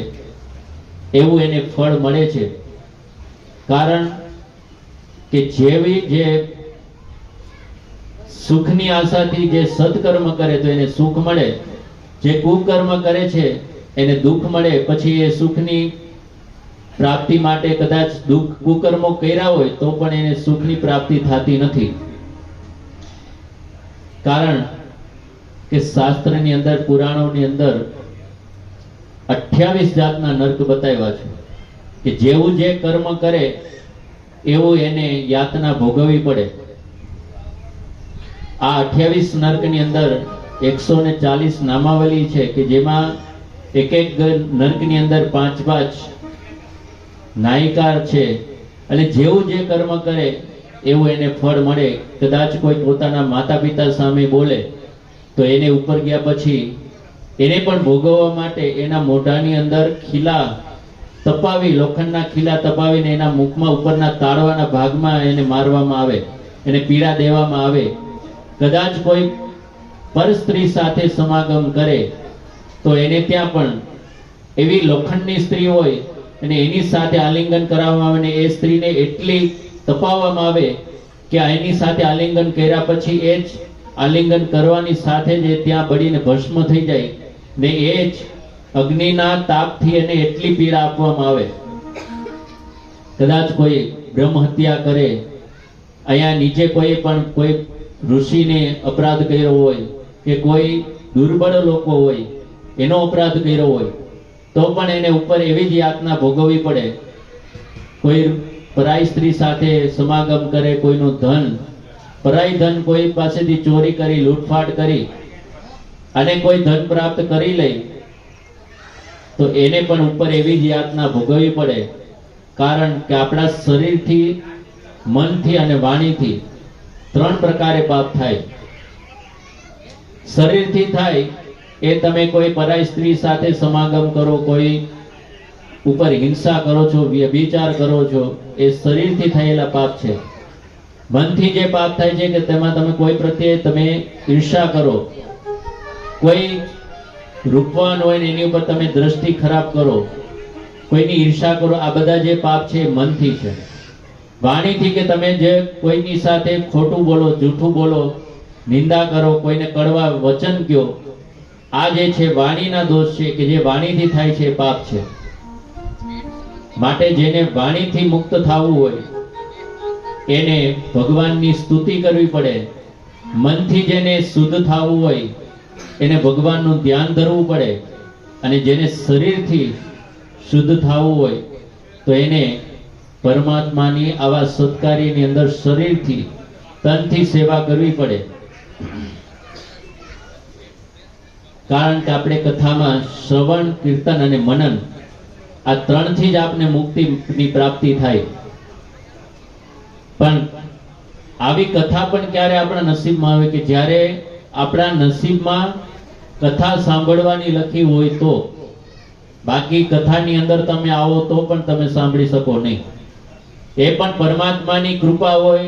એવું એને ફળ મળે છે. કારણ કે જેવી જે સુખની આશાથી જે સત્કર્મ કરે તો એને સુખ મળે, જે કુકર્મ કરે છે એને દુઃખ મળે. પછી એ સુખની પ્રાપ્તિ માટે કદાચ કુકર્મો કર્યા હોય તો પણ એને સુખની પ્રાપ્તિ થતી નથી. કારણ કે શાસ્ત્રની અંદર, પુરાણોની અંદર 28 જાતના નર્ક બતાવ્યા છે કે જેવું જે કર્મ કરે એવું એને યાતના ભોગવવી પડે. આ 28 નર્કની અંદર 140 નામાવલી છે કે જેમાં એક નર્કની અંદર 5 નાયિકા છે. અને જેવું જે કર્મ કરે એવું એને ફળ મળે. કદાચ કોઈ પોતાના માતા પિતા સામે બોલે તો એને ઉપર ગયા પછી એને પણ ભોગવવા માટે એના મોઢાની અંદર ખીલા તપાવી, લોખંડના ખીલા તપાવીને એના મુખમાં ઉપરના તાળવાના ભાગમાં એને મારવામાં આવે, એને પીડા દેવામાં આવે. કદાચ કોઈ પર સ્ત્રી સાથે સમાગમ કરે તો એને ત્યાં પણ એવી લોખંડની સ્ત્રી હોય અને એની સાથે આલિંગન કરાવવામાં આવે ને એ સ્ત્રીને એટલી તપાવવામાં આવે કે એની સાથે આલિંગન કર્યા પછી એ જ આલિંગન કરવાની સાથે જ ત્યાં બળીને ભસ્મ થઈ જાય ને એ જ અગ્નિના તાપથી એને એટલી પીડા આપવામાં આવે. કદાચ કોઈ બ્રહ્મ હત્યા કરે, અહીંયા નીચે કોઈ ઋષિને અપરાધ કર્યો હોય કે કોઈ દુર્બળ લોકો હોય એનો અપરાધ કર્યો હોય તો પણ એને ઉપર એવી જ યાતના ભોગવવી પડે. કોઈ પરાઈ સ્ત્રી સાથે સમાગમ કરે, કોઈનું ધન, પરાઈ ધન કોઈ પાસેથી ચોરી કરી, લૂંટફાટ કરી અને કોઈ ધન પ્રાપ્ત કરી લે તો એને પણ ઉપર એવી જ યાતના ભોગવવી પડે. કારણ કે આપણા શરીરથી મનથી અને વાણીથી 3 પ્રકારે પાપ થાય. શરીરથી થાય એ તમે કોઈ પરાઈ સ્ત્રી સાથે સમાગમ કરો, કોઈ ઉપર હિંસા કરો છો, વ્યભિચાર કરો છો, એ શરીરથી થયેલા પાપ છે. મનથી જે પાપ થાય છે કે તેમાં તમે કોઈ પ્રત્યે તમે ઈર્ષા કરો, કોઈ રૂપવાન હોય ને એની ઉપર તમે દ્રષ્ટિ ખરાબ કરો, કોઈની ઈર્ષા કરો, આ બધા જે પાપ છે એ મનથી છે. વાણીથી કે તમે જે કોઈની સાથે ખોટું બોલો, જૂઠું બોલો, નિંદા કરો, કોઈને કડવા વચન કહો, આ જે છે વાણીના દોષ છે કે જે વાણીથી થાય છે એ પાપ છે. માટે જેને વાણીથી મુક્ત થવું હોય એને ભગવાનની સ્તુતિ કરવી પડે. મનથી જેને શુદ્ધ થવું હોય એને ભગવાનનું ધ્યાન ધરવું પડે. અને જેને શરીરથી શુદ્ધ થવું હોય તો એને પરમાત્માની આવા સત્કાર્યની અંદર શરીરથી તનથી સેવા કરવી પડે. કારણ કે આપણે કથામાં શ્રવણ, કીર્તન અને મનન આ 3થી જ આપને મુક્તિની પ્રાપ્તિ થાય. પણ આવી કથા પણ ક્યારે આપણા નસીબમાં આવે કે જ્યારે આપણા નસીબમાં કથા સાંભળવાની લખી હોય તો. બાકી કથાની અંદર તમે આવો તો પણ તમે સાંભળી શકો નહીં. એ પણ પરમાત્માની કૃપા હોય,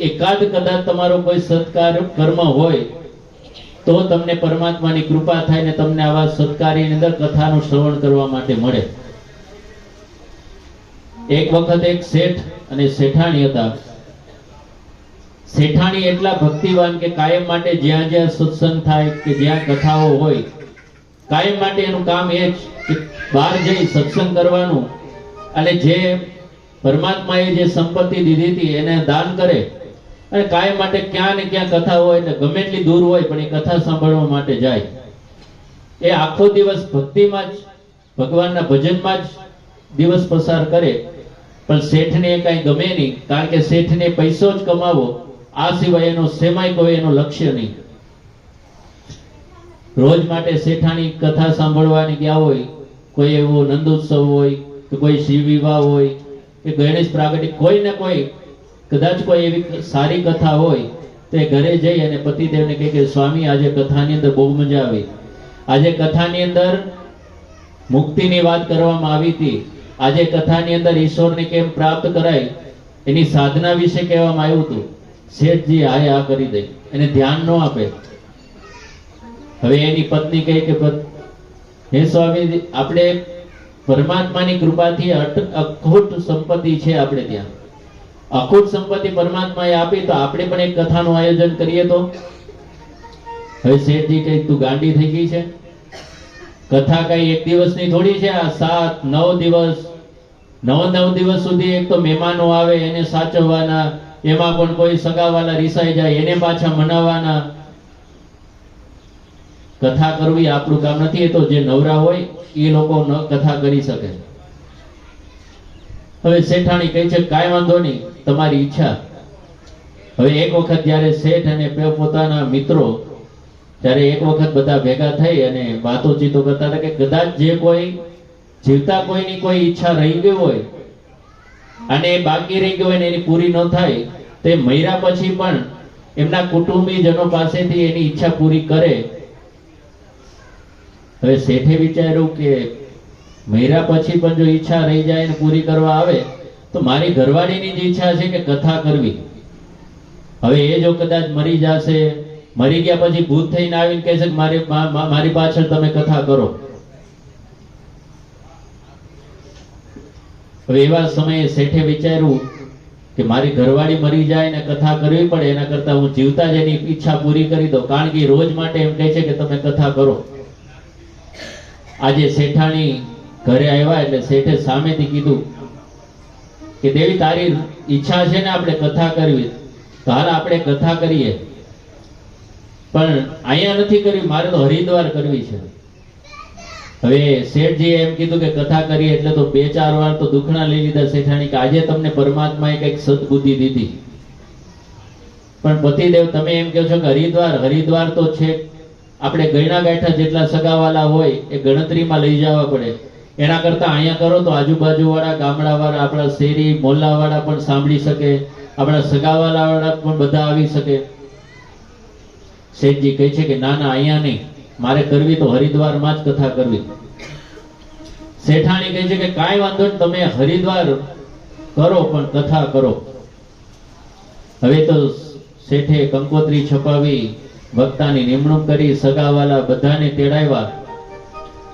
એકાદ કદાચ તમારો કોઈ સત્કાર કર્મ હોય તો તમને પરમાત્માની કૃપા થાય ને તમને આવા સત્કાર્યની અંદર કથાનું શ્રવણ કરવા માટે મળે. એક વખત એક શેઠ અને શેઠાણી હતા. શેઠાણી એટલા ભક્તિવાન કે કાયમ માટે જ્યાં જ્યાં સત્સંગ થાય કે જ્યાં કથાઓ હોય કાયમ માટે એનું કામ એ જ કે બહાર જઈ સત્સંગ કરવાનું અને જે પરમાત્માએ જે સંપત્તિ દીધી હતી એને દાન કરે અને કાયમ માટે ક્યાં ને ક્યાં કથા હોય એટલે ગમે એટલી દૂર હોય પણ એ કથા સાંભળવા માટે જાય. એ આખો દિવસ ભક્તિમાં જ, ભગવાનના ભજનમાં જ દિવસ પસાર કરે. પણ શેઠને કઈ ગમે નહીં, કારણ કે શેઠને પૈસો જ કમાવો, આ સિવાય એનો સેમાય કોઈ એનો લક્ષ્ય નહીં. રોજ માટે શેઠાણી કથા સાંભળવાની ગયા હોય, કોઈ એવો નંદોત્સવ હોય કે કોઈ શિવ વિવાહ હોય કે ગણેશ પ્રાગટ્ય, કોઈ ને કોઈ કદાચ કોઈ એવી સારી કથા હોય તો એ ઘરે જઈ અને પતિદેવને કહે કે સ્વામી આજે કથાની અંદર બહુ મજા આવી, આજે કથાની અંદર મુક્તિની વાત કરવામાં આવી હતી, આજે કથાની અંદર ઈશ્વરને કેમ પ્રાપ્ત કરાય એની સાધના વિશે કહેવામાં આવ્યું હતું. શેઠજી હાય આ કરી દે, એને ધ્યાન ન આપે. હવે એની પત્ની કહે કે હે સ્વામી, આપણે પરમાત્માની કૃપાથી અખૂટ સંપત્તિ છે, આપણે ત્યાં અખૂટ સંપત્તિ પરમાત્માએ આપી તો આપણે પણ એક કથાનું આયોજન કરીએ તો. હવે શેઠજી કહે તું ગાંડી થઈ ગઈ છે, કથા કઈ એક દિવસની થોડી છે, આ 7-9 દિવસ, 9 દિવસ સુધી એક તો મહેમાનો આવે એને સાચવવાના, એમાં પણ કોઈ સગાવાલા રીસાઈ જાય એને પાછા મનાવવાના. કથા કરવી આપણું કામ નથી. એ તો જે નવરા હોય એ લોકો કથા કરી શકે. હવે શેઠાણી કહે છે કાંઈ વાંધો નહીં, તમારી ઈચ્છા. હવે એક વખત જ્યારે શેઠ અને પોતાના મિત્રો ત્યારે એક વખત બધા ભેગા થઈ અને વાતોચીતો કરતા હતા કે કદાચ જે કોઈ જીવતા કોઈની કોઈ ઈચ્છા રહી ગઈ હોય અને બાકી રહી ગઈ હોય ને એની પૂરી ન થાય તે મર્યા પછી પણ એમના કુટુંબીજનો પાસેથી એની ઈચ્છા પૂરી કરે. હવે શેઠે વિચાર્યું કે મર્યા પછી પણ જો ઈચ્છા રહી જાય ને પૂરી કરવા આવે તો મારી ઘરવાળીની જ ઈચ્છા છે કે કથા કરવી. હવે એ જો કદાચ મરી જશે, મરી ગયા પછી ભૂત થઈને આવીને કહે છે કે મારી પાછળ તમે કથા કરો. હવે એવા સમયે શેઠે વિચાર્યું કે મારી ઘરવાળી મરી જાય ને કથા કરવી પડે એના કરતા હું જીવતા જ એની ઈચ્છા પૂરી કરી દઉં, કારણ કે રોજ માટે એમ કહે છે કે તમે કથા કરો. આજે શેઠાણી ઘરે આવ્યા એટલે શેઠે સામેથી કીધું કે દેવી તારી ઈચ્છા છે ને આપણે કથા કરવી, તો હાલ આપણે કથા કરીએ, પણ અહીંયા નથી કરવી, મારે તો હરિદ્વાર કરવી છે. હવે શેઠજીએ એમ કીધું કે કથા કરીએ એટલે તો 2-4 વાર તો દુખણા લઈ લીધા શેઠાણી કે આજે તમને પરમાત્માએ કઈક સદબુદ્ધિ દીધી, પણ પતિદેવ તમે એમ કહો છો કે હરિદ્વાર તો છે આપણે ગયણા ગાંઠા જેટલા સગાવાલા હોય એ ગણતરીમાં લઈ જવા પડે, એના કરતા અહીંયા કરો તો આજુબાજુ વાળા ગામડા વાળા આપણા શેરી મોહલ્લા વાળા પણ સાંભળી શકે, આપણા સગાવાલા પણ બધા આવી શકે. શેઠજી કહે છે કે ના ના, અહીંયા નહીં, મારે કરવી તો હરિદ્વારમાં જ કથા કરવી. શેઠાણી કહે છે કે કાંઈ વાંધો નહીં, તમે હરિદ્વાર કરો પણ કથા કરો. હવે તો શેઠે કંકોત્રી છપાવી, વક્તાની નિમણૂક કરી, સગાવાલા બધાને તેડાવ્યા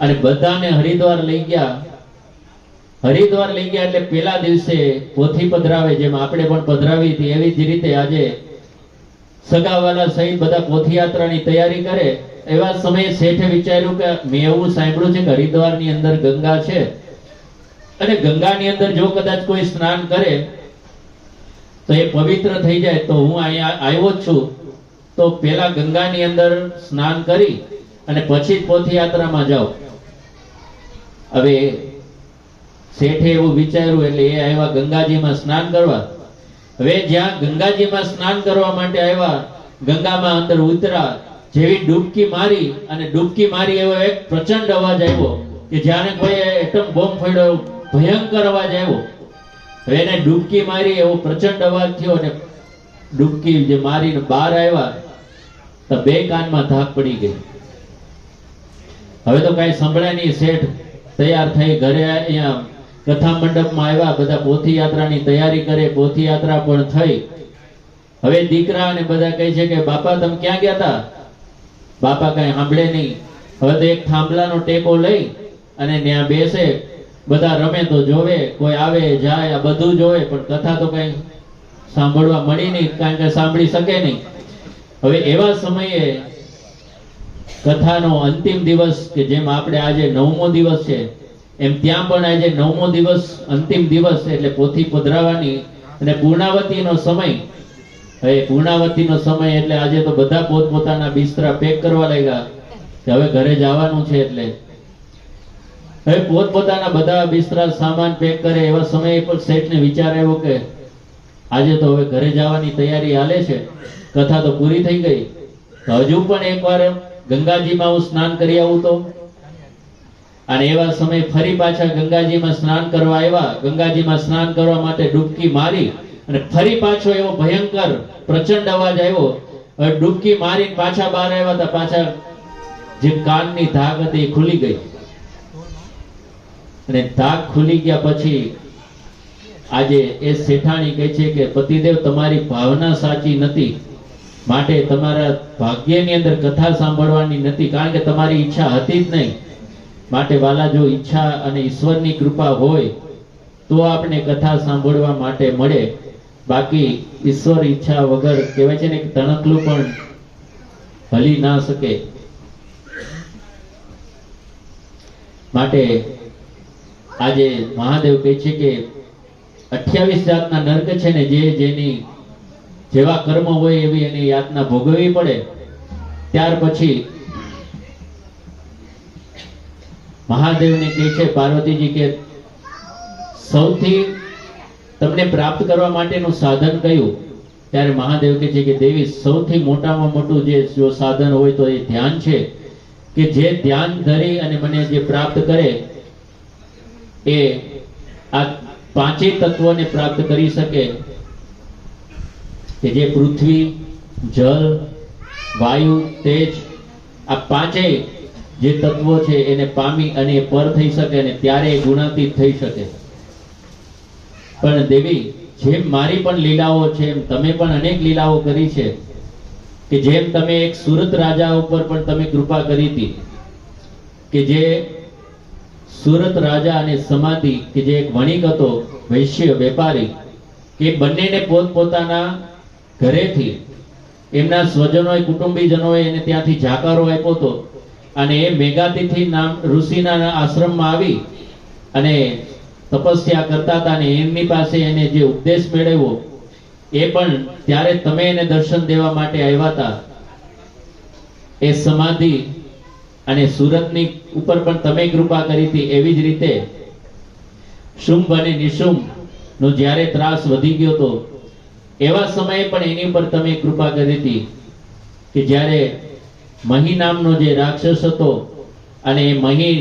અને બધાને હરિદ્વાર લઈ ગયા. હરિદ્વાર લઈ ગયા એટલે પેલા દિવસે પોથી પધરાવે, જેમ આપણે પણ પધરાવી હતી એવી જ રીતે આજે સગાવાલા સહિત બધા પોથી યાત્રાની તૈયારી કરે. એવા સમયે શેઠે વિચાર્યું કે મેં એવું સાંભળ્યું છે કે હરિદ્વારની અંદર ગંગા છે અને ગંગાની અંદર જો કદાચ કોઈ સ્નાન કરે તો એ પવિત્ર થઈ જાય, તો હું અહીંયા આવ્યો જ છું, તો પેલા ગંગાની અંદર સ્નાન કરી અને પછી જ પોથી યાત્રામાં જાઓ. હવે શેઠે એવું વિચાર્યું એટલે એ આવ્યા ગંગાજીમાં સ્નાન કરવા. હવે જ્યાં ગંગાજીમાં સ્નાન કરવા માટે આવ્યા, ગંગામાં અંદર ઉતરા, જેવી ડૂબકી મારી અને ડૂબકી મારી એવો એક પ્રચંડ અવાજ આવ્યો કે જાણે કોઈ એટમ બોમ્બ ફોડ્યો, ભયંકર અવાજ આવ્યો. હવે એને ડૂબકી મારી એવો પ્રચંડ અવાજ થયો અને ડૂબકી જે મારીને બહાર આવ્યા તો બે કાનમાં ધાક પડી ગઈ. હવે તો કઈ સંભળાય નહીં. શેઠ તૈયાર થઈ ઘરે અહીંયા કથા મંડપમાં આવ્યા, બધા પોથી યાત્રાની તૈયારી કરે. પોથી યાત્રા પણ થઈ. હવે દીકરા અને બધા કહે છે કે બાપા તમે ક્યાં ગયા હતા? બાપા કઈ સાંભળે નહીં. હવે તો એક થાંભલાનો ટેકો લઈ અને ત્યાં બેસે, બધા રમે તો જોવે, કોઈ આવે જાય, આ બધું જોવે, પણ કથા તો કઈ સાંભળવા મળી નહીં, કારણ કે સાંભળી શકે નહીં. હવે એવા સમયે કથાનો અંતિમ દિવસ, કે જેમ આપણે આજે 9મો દિવસ છે એમ ત્યાં પણ આજે 9મો દિવસ, અંતિમ દિવસ એટલે પોથી પધરાવાની અને પૂર્ણાવતીનો સમય. હવે પૂર્ણાવતીનો સમય એટલે આજે તો બધા પોતપોતાના બિસ્તરા પેક કરવા લાગ્યા કે હવે ઘરે જવાનું છે. એટલે હવે પોતપોતાના બધા બિસ્તરા સામાન પેક કરે. એવા સમયે પણ શેઠને વિચાર આવ્યો કે આજે તો હવે ઘરે જવાની તૈયારી હાલે છે, કથા તો પૂરી થઈ ગઈ, તો હજુ પણ એકવાર ગંગાજીમાં હું સ્નાન કરી આવું તો. અને એવા સમયે ફરી પાછા ગંગાજીમાં સ્નાન કરવા આવ્યા. ગંગાજીમાં સ્નાન કરવા માટે ડૂબકી મારી અને ફરી પાછો એવો ભયંકર પ્રચંડ અવાજ આવ્યો. હવે ડૂબકી મારી પાછા બહાર આવ્યા હતા, પાછા જે કાનની ધાક હતી એ ખુલી ગઈ. અને ધાક ખુલી ગયા પછી આજે એ શેઠાણી કહે છે કે પતિદેવ તમારી ભાવના સાચી નથી, માટે તમારા ભાગ્યની અંદર કથા સાંભળવાની નથી, કારણ કે તમારી ઈચ્છા હતી જ નહીં. માટે વાલા, જો ઈચ્છા અને ઈશ્વરની કૃપા હોય તો આપણે કથા સાંભળવા માટે મળે, બાકી ઈશ્વર ઈચ્છા વગર કહેવાય છે ને કે તણકલું પણ હલી ના શકે. માટે આજે મહાદેવ કહે છે કે 28 જાતના નર્ક છે ને, જેની જેવા કર્મ હોય એવી એની યાતના ભોગવવી પડે. ત્યાર પછી મહાદેવને કહે છે પાર્વતીજી કે સૌથી તમને પ્રાપ્ત કરવા માટેનું સાધન કયું? ત્યારે મહાદેવ કહે છે કે દેવી, સૌથી મોટામાં મોટું જો સાધન હોય તો એ ધ્યાન છે, કે જે ધ્યાન ધરી અને મને જે પ્રાપ્ત કરે એ આ પાંચેય તત્વોને પ્રાપ્ત કરી શકે, કે જે પૃથ્વી, જલ, વાયુ, તેજ, આ પાંચેય જે તત્વો છે એને પામી અને પર થઈ શકે અને ત્યારે એ ગુણાતીત થઈ શકે. પણ દેવી, જેમ મારી પણ લીલાઓ છે એમ તમે પણ અનેક લીલાઓ કરી છે, કે જેમ તમે એક સુરત રાજા ઉપર પણ તમે કૃપા કરી હતી, કે જે સુરત રાજા અને સમાધિ, કે જે એક વણિક હતો, વૈશ્ય વેપારી, કે બંનેને પોતપોતાના ઘરેથી એમના સ્વજનોએ, કુટુંબીજનોએ એને ત્યાંથી જાકારો આપ્યો હતો અને એ મેઘાતિથિ નામ ઋષિના આશ્રમમાં આવી અને તપસ્યા કરતા હતા અને એમની પાસે એને જે ઉપદેશ મેળવ્યો એ પણ ત્યારે તમે એને દર્શન દેવા માટે આવ્યા હતા. એ સમાધિ અને સુરતની ઉપર પણ તમે કૃપા કરી હતી. એવી જ રીતે શુંભ અને નિશુંભ નો જ્યારે ત્રાસ વધી ગયો હતો એવા સમયે પણ એની ઉપર તમે કૃપા કરી હતી, કે જ્યારે મહી નામનો જે રાક્ષસ હતો અને એ મહી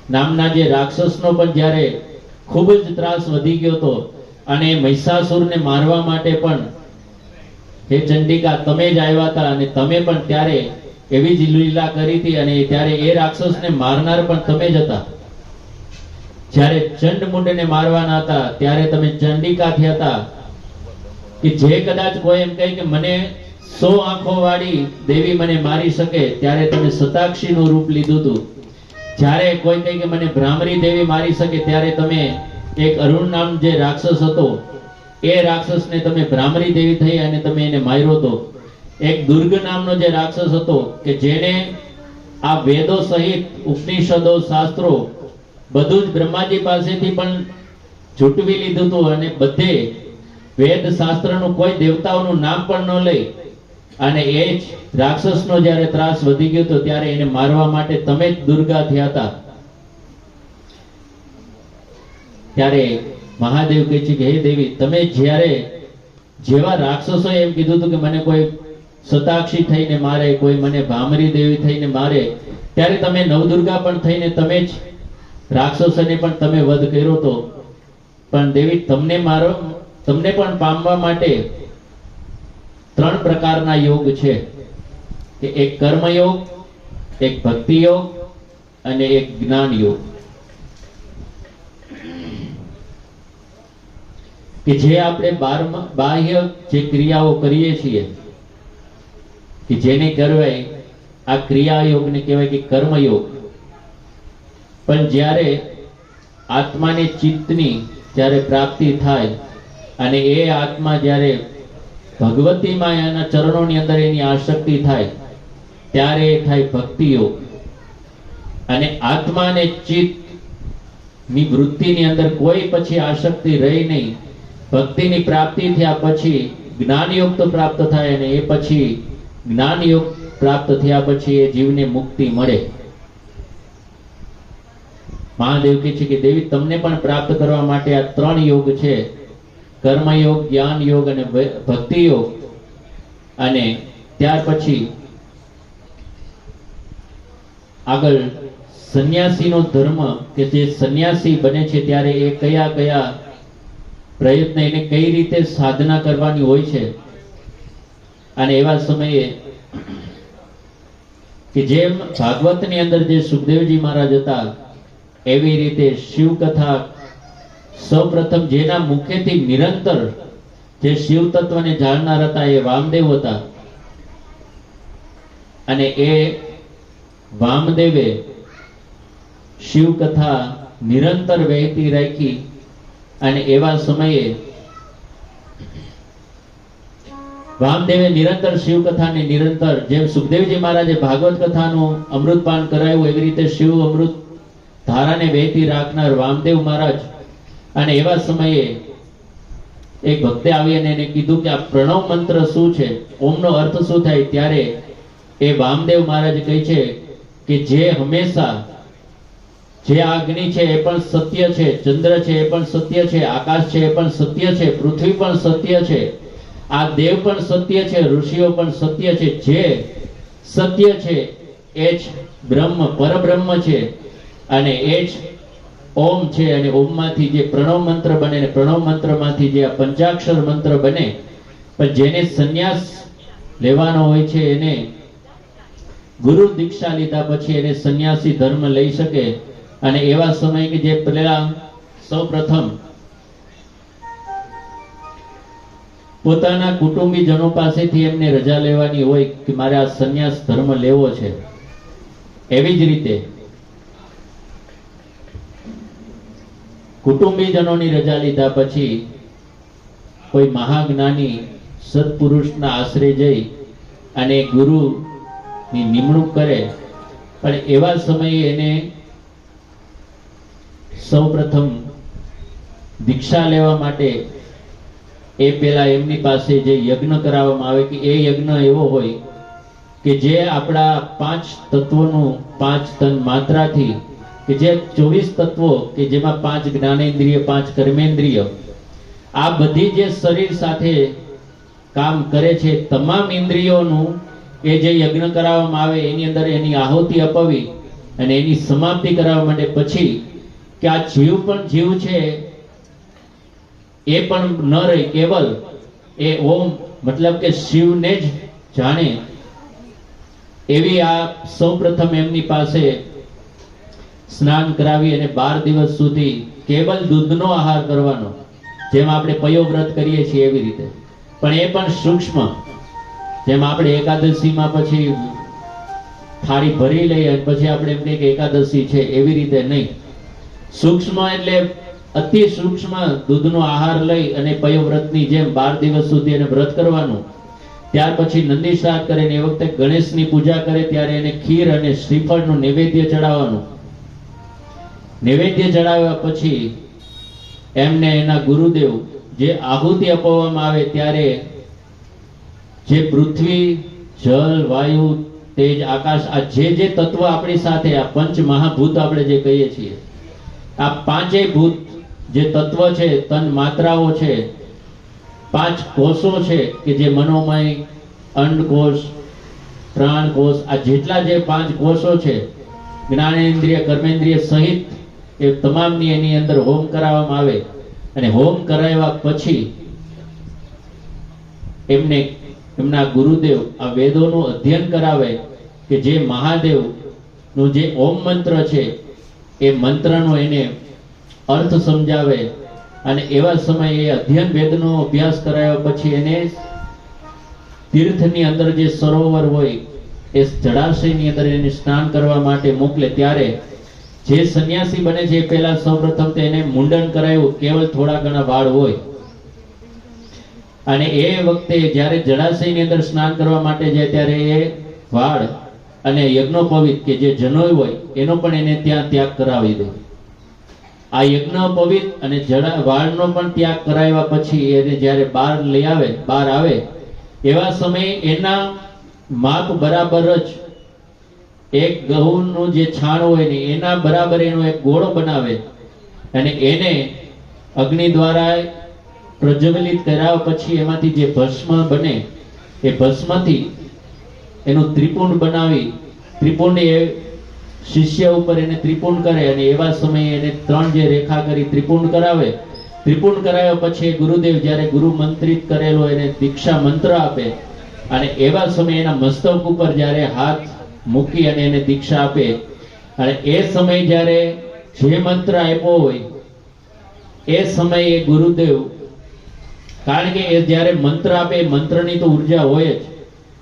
નામના જે રાક્ષસનો પણ જ્યારે ખૂબ જ ત્રાસ વધી ગયો હતો અને મહિષાસુરને મારવા માટે પણ હે ચંડિકા તમે જ આવ્યા હતા અને તમે પણ ત્યારે એવી જ લીલા કરી હતી અને ત્યારે એ રાક્ષસને મારનાર પણ તમે જ હતા. જ્યારે ચંડમુંડને મારવાના હતા ત્યારે તમે ચંડિકા થયા હતા કે જે કદાચ કોઈ એમ કહે કે મને 100 આંખો વાળી દેવી મને મારી શકે ત્યારે તમે સતાક્ષીનું રૂપ લીધું હતું. જ્યારે કોઈ કહે કે મને ભ્રામરી દેવી મારી શકે ત્યારે તમે એક અરુણ નામ જે રાક્ષસ હતો એ રાક્ષસને તમે ભ્રામરી દેવી થઈ અને તમે એને માર્યો હતો. એક દુર્ગ નામનો જે રાક્ષસ હતો કે જેને આ વેદો સહિત ઉપનિષદો શાસ્ત્રો બધું જ બ્રહ્માજી પાસેથી પણ ઝૂંટવી લીધું હતું અને બધે વેદ શાસ્ત્રનું કોઈ દેવતાઓનું નામ પણ ન લઈ અને એ જ રાક્ષસનો જ્યારે ત્રાસ વધી ગયો હતો ત્યારે એને મારવા માટે તમે જ દુર્ગા થયા હતા. ત્યારે મહાદેવ કહે છે કે હે દેવી તમે જ્યારે જેવા રાક્ષસો એમ કીધું હતું કે મને કોઈ સતાક્ષી થઈને મારે, કોઈ મને ભામરી દેવી થઈને મારે, ત્યારે તમે નવદુર્ગા પણ થઈને તમે જ રાક્ષસોને પણ તમે વધ કર્યો હતો. પણ દેવી તમને પણ પામવા માટે 3 પ્રકારના યોગ છે કે એક કર્મયોગ, એક ભક્તિ યોગ અને એક જ્ઞાન યોગ. કે જે આપણે બાહ્ય જે ક્રિયાઓ કરીએ છીએ કે જેને કહેવાય આ ક્રિયા યોગને કહેવાય કે કર્મયોગ. પણ જ્યારે આત્માને ચિત્તની જ્યારે પ્રાપ્તિ થાય અને એ આત્મા જ્યારે ભગવતી માયાના ચરણોની અંદર એની આસક્તિ થાય ત્યારે એ થાય ભક્તિ યોગ. અને આત્માને ચિત્તની વૃત્તિની અંદર કોઈ પછી આસક્તિ રહી નહીં, ભક્તિની પ્રાપ્તિ થયા પછી જ્ઞાન યોગ તો પ્રાપ્ત થાય અને એ પછી જ્ઞાન યોગ પ્રાપ્ત થયા પછી એ જીવને મુક્તિ મળે. મહાદેવ કહે છે કે દેવી તમને પણ પ્રાપ્ત કરવા માટે આ 3 યોગ છે, કર્મયોગ, જ્ઞાન યોગ અને ભક્તિ યોગ. અને ત્યાર પછી આગળ સંન્યાસીનો ધર્મ કે જે સંન્યાસી બને છે ત્યારે એ કયા કયા પ્રયત્ન એને કઈ રીતે સાધના કરવાની હોય છે. અને એવા સમયે કે જેમ ભાગવતની અંદર જે સુખદેવજી મહારાજ હતા એવી રીતે શિવ કથા સૌપ્રથમ જેના મુખેથી નિરંતર જે શિવ તત્વને જાણનાર હતા એ વામદેવ હતા. અને એ વામદેવે શિવ કથા નિરંતર વહેતી રાખી. અને એવા સમયે વામદેવે નિરંતર શિવ કથાને નિરંતર જેમ સુખદેવજી મહારાજે ભાગવત કથાનું અમૃતપાન કરાયું એવી રીતે શિવ અમૃત ધારાને વહેતી રાખનાર વામદેવ મહારાજ. અને એવા સમયે એક ભક્તે આવી અને એને કીધું કે આ પ્રણવ મંત્ર શું છે, ઓમનો અર્થ શું થાય? ત્યારે એ વામદેવ મહારાજ કહે છે કે જે હંમેશા જે અગ્નિ છે એ પણ સત્ય છે, ચંદ્ર છે એ પણ સત્ય છે, આકાશ છે એ પણ સત્ય છે, પૃથ્વી પણ સત્ય છે, આ દેવ પણ સત્ય છે, ઋષિઓ પણ સત્ય છે. જે સત્ય છે એ જ બ્રહ્મ પરબ્રહ્મ છે અને એ જ ઓમ છે. અને ઓમમાંથી જે પ્રણવ મંત્ર બને ને પ્રણવ મંત્રમાંથી જે આ પંચાક્ષર મંત્ર બને. પણ જેને સંન્યાસ લેવાનો હોય છે એને ગુરુ દીક્ષા લીધા પછી એને સંન્યાસી ધર્મ લઈ શકે. અને એવા સમય કે જે પહેલા સૌપ્રથમ પોતાના કુટુંબીજનો પાસેથી એમને રજા લેવાની હોય કે મારે આ સંન્યાસ ધર્મ લેવો છે. એવી જ રીતે કુટુંબીજનોની રજા લીધા પછી કોઈ મહાજ્ઞાની સત્પુરુષના આશ્રય જઈ અને ગુરુની નિમણૂક કરે. પણ એવા સમયે એને સૌપ્રથમ દીક્ષા લેવા માટે એ પેલા એમની પાસે જે યજ્ઞ કરાવવામાં આવે કે એ યજ્ઞ એવો હોય કે જે આપણા 5 તત્વોનું 5 તન માત્રાથી કે જે 24 તત્વો કે જેમાં 5 જ્ઞાનેન્દ્રિય, 5 કર્મેન્દ્રિય, આ બધી જે શરીર સાથે કામ કરે છે તમામ ઇન્દ્રિયોનું એ જે યજ્ઞ કરાવવામાં આવે એની અંદર એની આહુતિ અપાવી અને એની સમાપ્તિ કરાવવા માટે પછી કે આ જીવ પણ જીવ છે એ પણ ન રહી, કેવલ એ ઓમ મતલબ કે શિવને જ જાણે એવી આ સૌપ્રથમ એમની પાસે સ્નાન કરાવી અને 12 દિવસ સુધી કેવલ દૂધનો આહાર કરવાનો, જેમ આપણે પયોવ્રત કરીએ છીએ એવી રીતે, પણ એ પણ સૂક્ષ્મ, જેમ આપણે એકાદશીમાં પછી થાળી ભરી લઈએ અને પછી આપણે એમ કહીએ કે એકાદશી છે, એવી રીતે નહીં. સૂક્ષ્મ એટલે અતિ સૂક્ષ્મ દૂધનો આહાર લઈ અને પયોવ્રતની જેમ 12 દિવસ સુધી એને વ્રત કરવાનું. ત્યાર પછી નંદી શ્રાદ્ધ કરે ને એ વખતે ગણેશની પૂજા કરે ત્યારે એને ખીર અને શ્રીફળનું નૈવેદ્ય ચડાવવાનું. નૈવેદ્ય ચડાવ્યા પછી એમને એના ગુરુદેવ જે આહુતિ અપાવવામાં આવે ત્યારે જે પૃથ્વી, જળ, વાયુ, તેજ, આકાશ, આ જે તત્વ આપણી સાથે, આ પંચ મહાભૂત આપણે જે કહીએ છીએ, આ પાંચેય ભૂત જે તત્વ છે, તન માત્રાઓ છે, 5 કોષો છે કે જે મનોમય, અંડકોષ, પ્રાણકોષ, આ જેટલા જે 5 કોષો છે, જ્ઞાનેન્દ્રિય, કર્મેન્દ્રિય સહિત એ તમામની એની અંદર હોમ કરાવવામાં આવે. અને હોમ કરાવ્યા પછી એમને એમના ગુરુદેવ આ વેદોનું અધ્યયન કરાવે કે જે મહાદેવ નું જે ઓમ મંત્ર છે એ મંત્રનો એને અર્થ સમજાવે. અને એવા સમયે એ અધ્યયન વેદનો અભ્યાસ કરાવ્યા પછી એને તીર્થની અંદર જે સરોવર હોય એ જળાશયની અંદર એને સ્નાન કરવા માટે મોકલે. ત્યારે જે સંન્યાસી બને છે એ પહેલા સૌપ્રથમ તેને મુંડન કરાયું, કેવલ થોડા ઘણા વાળ હોય. અને એ વખતે જ્યારે જળાશયની અંદર સ્નાન કરવા માટે જાય ત્યારે એ વાળ અને યજ્ઞોપવિત કે જે જનોઈ હોય એનો પણ એને ત્યાં ત્યાગ કરાવી દે. આ યજ્ઞોપવિત અને વાળનો પણ ત્યાગ કરાવ્યા પછી એને જ્યારે બહાર આવે એવા સમયે એના માપ બરાબર જ એક ઘઉંનું જે છાણ હોય ને એના બરાબર એનો એક ગોળો બનાવે અને એને અગ્નિ દ્વારા પ્રજ્વલિત કર્યા પછી એમાંથી જે ભસ્મ બને એ ભસ્મથી એનું ત્રિપુંડ બનાવી, ત્રિપુંડ એ શિષ્ય ઉપર એને ત્રિપુંડ કરે અને એવા સમયે એને 3 જે રેખા કરી ત્રિપુંડ કરાવે. ત્રિપુંડ કરાવ્યા પછી ગુરુદેવ જ્યારે ગુરુ મંત્રિત કરેલો એને દીક્ષા મંત્ર આપે અને એવા સમયે એના મસ્તક ઉપર જ્યારે હાથ મૂકી અને એને દીક્ષા આપે અને એ સમયે જ્યારે જે મંત્ર આપ્યો હોય એ સમયે ગુરુદેવ, કારણ કે એ જ્યારે મંત્ર આપે મંત્રની તો ઉર્જા હોય જ,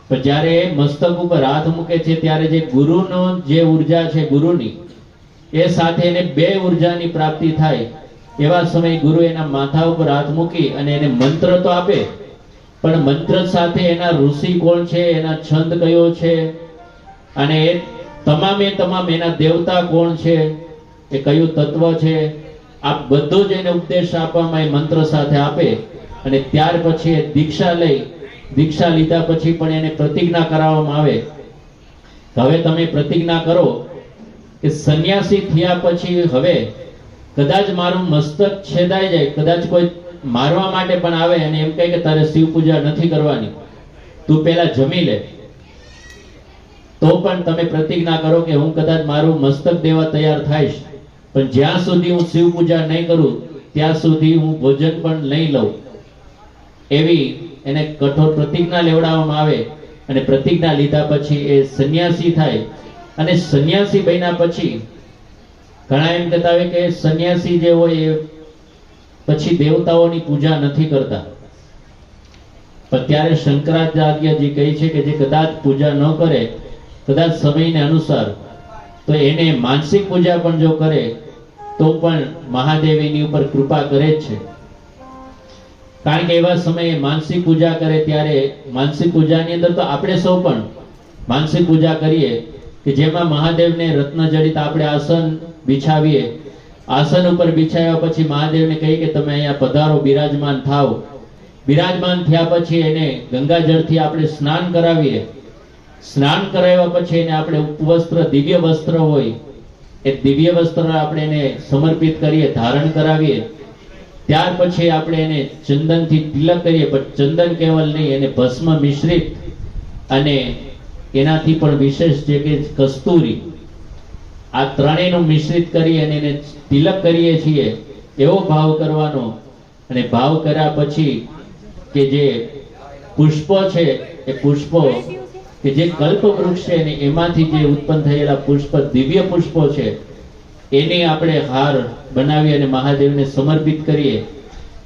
પણ જ્યારે મસ્તક ઉપર હાથ મૂકે છે ત્યારે જે ગુરુનો જે ઉર્જા છે ગુરુની એ સાથે એને 2 ઉર્જાની પ્રાપ્તિ થાય. એવા સમયે ગુરુ એના માથા ઉપર હાથ મૂકી અને એને મંત્ર તો આપે પણ મંત્ર સાથે એના ઋષિ કોણ છે, એના છંદ કયો છે અને એ તમામ એના દેવતા કોણ છે, એ કયું તત્વ છે, આ બધું જ એને ઉપદેશ આપવામાં એ મંત્ર સાથે આપે. અને ત્યાર પછી એ દીક્ષા લીધા પછી પણ એને પ્રતિજ્ઞા કરાવવામાં આવે. હવે તમે પ્રતિજ્ઞા કરો કે સંન્યાસી થયા પછી હવે કદાચ મારું મસ્તક છેદાઈ જાય, કદાચ કોઈ મારવા માટે પણ આવે અને એમ કહે કે તારે શિવ પૂજા નથી કરવાની, તું પહેલા જમી લે, તો પણ તમે પ્રતિજ્ઞા કરો કે હું કદાચ મારું મસ્તક દેવા તૈયાર થઈશ, પણ જ્યાં સુધી હું શિવ પૂજા નહીં કરું ત્યાં સુધી હું ભોજન પણ નહીં લઉં. એવી એને કઠોર પ્રતિજ્ઞા લેવડાવવામાં આવે. અને પ્રતિજ્ઞા લીધા પછી એ સંન્યાસી થાય. અને સંન્યાસી બન્યા પછી ઘણા એમ કહેતા હોય કે સંન્યાસી જે હોય એ પછી દેવતાઓની પૂજા નથી કરતા, પણ ત્યારે શંકરાચાર્યજી કહે છે કે જે કદાચ પૂજા ન કરે, કદાચ સમયને અનુસાર, તો એને માનસિક પૂજા પણ જો કરે તો પણ મહાદેવ એની ઉપર કૃપા કરે જ છે. કારણ કે એવા સમયે માનસિક પૂજા કરે ત્યારે માનસિક પૂજાની અંદર તો આપણે સૌ પણ માનસિક પૂજા કરીએ કે જેમાં મહાદેવને રત્નજડિત આપણે આસન બિછાવીએ. આસન ઉપર બિછાવ્યા પછી મહાદેવને કહીએ કે તમે અહીંયા પધારો, બિરાજમાન થાઓ. બિરાજમાન થયા પછી એને ગંગાજળથી આપણે સ્નાન કરાવીએ. સ્નાન કરાવ્યા પછી એને આપણે ઉપવસ્ત્ર, દિવ્ય વસ્ત્ર હોય એ દિવ્ય વસ્ત્ર આપણે એને સમર્પિત કરીએ, ધારણ કરાવીએ. ત્યાર પછી આપણે એને ચંદનથી તિલક કરીએ, પણ ચંદન કેવલ નહીં, એને ભસ્મ મિશ્રિત અને એનાથી પણ વિશેષ છે કે કસ્તુરી, આ ત્રણેયનું મિશ્રિત કરી અને એને તિલક કરીએ છીએ. એવો ભાવ કરવાનો અને ભાવ કર્યા પછી કે જે પુષ્પો છે એ પુષ્પો કે જે કલ્પ વૃક્ષ છે ને એમાંથી જે ઉત્પન્ન થયેલા પુષ્પ દિવ્ય પુષ્પો છે એની આપણે હાર બનાવી અને મહાદેવને સમર્પિત કરીએ.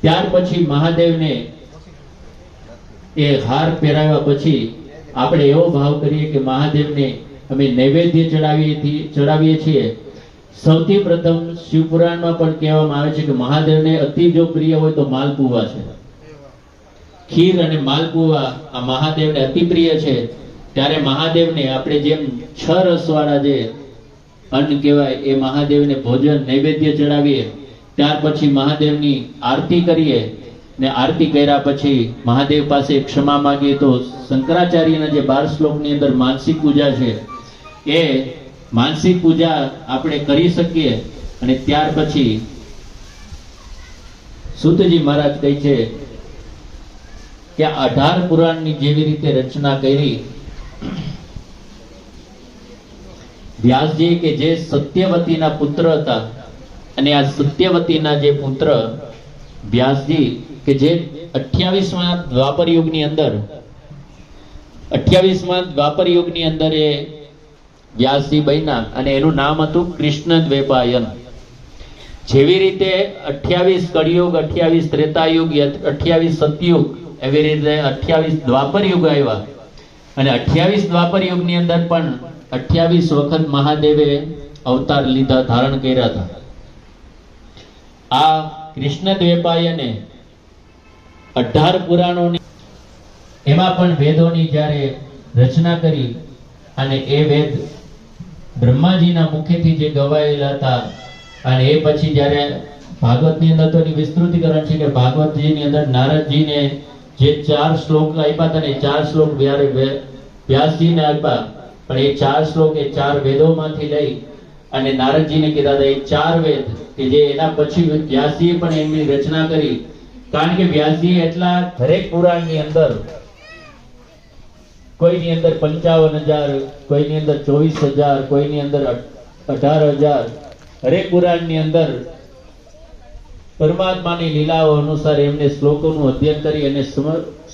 ત્યાર પછી મહાદેવને એ હાર પહેરાવ્યા પછી આપણે એવો ભાવ કરીએ કે મહાદેવને અમે નૈવેદ્ય ચડાવીએ છીએ. સૌથી પ્રથમ શિવપુરાણમાં પણ કહેવામાં આવે છે કે મહાદેવને અતિ જો પ્રિય હોય તો માલપુવા છે. ખીર અને માલપુવા આ મહાદેવને અતિ પ્રિય છે. ત્યારે મહાદેવને આપણે જેમ 6 રસવાળા જે અન્ન કહેવાય એ મહાદેવને ભોજન નૈવેદ્ય ચડાવીએ. ત્યાર પછી મહાદેવની આરતી કરીએ ને આરતી કર્યા પછી મહાદેવ પાસે ક્ષમા માંગીએ તો શંકરાચાર્યના જે 12 શ્લોકની અંદર માનસિક પૂજા છે એ માનસિક પૂજા આપણે કરી શકીએ. અને ત્યાર પછી સૂતજી મહારાજ કહે છે કે 18 પુરાણની જેવી રીતે રચના કરી વ્યાસજી કે જે સત્યવતીના પુત્ર હતા અને આ સત્યવતીના જે પુત્ર વ્યાસજી કે જે 28મા દ્વાપર યુગની અંદર એ વ્યાસજી બન્યા અને એનું નામ હતું કૃષ્ણદ્વૈપાયન. જેવી રીતે 28 કળિયુગ, 28 ત્રેતાયુગ, 28 સતયુગ, એવી રીતે 28 દ્વાપર યુગ આવ્યા અને 28 દ્વાપર યુગની અંદર પણ 28 વખત મહાદેવે અવતાર લીધા, ધારણ કર્યા હતા. આ કૃષ્ણદ્વૈપાયને 18 પુરાણોની એમાં પણ વેદોની જ્યારે રચના કરી અને એ વેદ બ્રહ્માજીના મુખેથી જે ગવાયેલા હતા અને એ પછી જ્યારે ભાગવતની અંદર તો એની વિસ્તૃતિકરણ છે કે ભાગવતજીની અંદર નારદજીને જે 4 શ્લોક આપ્યા હતા ને 4 શ્લોક વ્યાસજીને આપ્યા, પણ એ 4 શ્લોક એ 4 વેદોમાંથી લઈ અને નારદજીને કીધા હતા. એ 4 વેદ કે જે એના પછી વ્યાસજીએ પણ એમની રચના કરી. કારણ કે વ્યાસજી એટલા દરેક પુરાણની અંદર કોઈની અંદર 55,000, કોઈની અંદર 24,000, કોઈની અંદર 18,000, હરેક પુરાણની અંદર પરમાત્માની લીલાઓ અનુસાર એમને શ્લોકોનું અધ્યયન કરી અને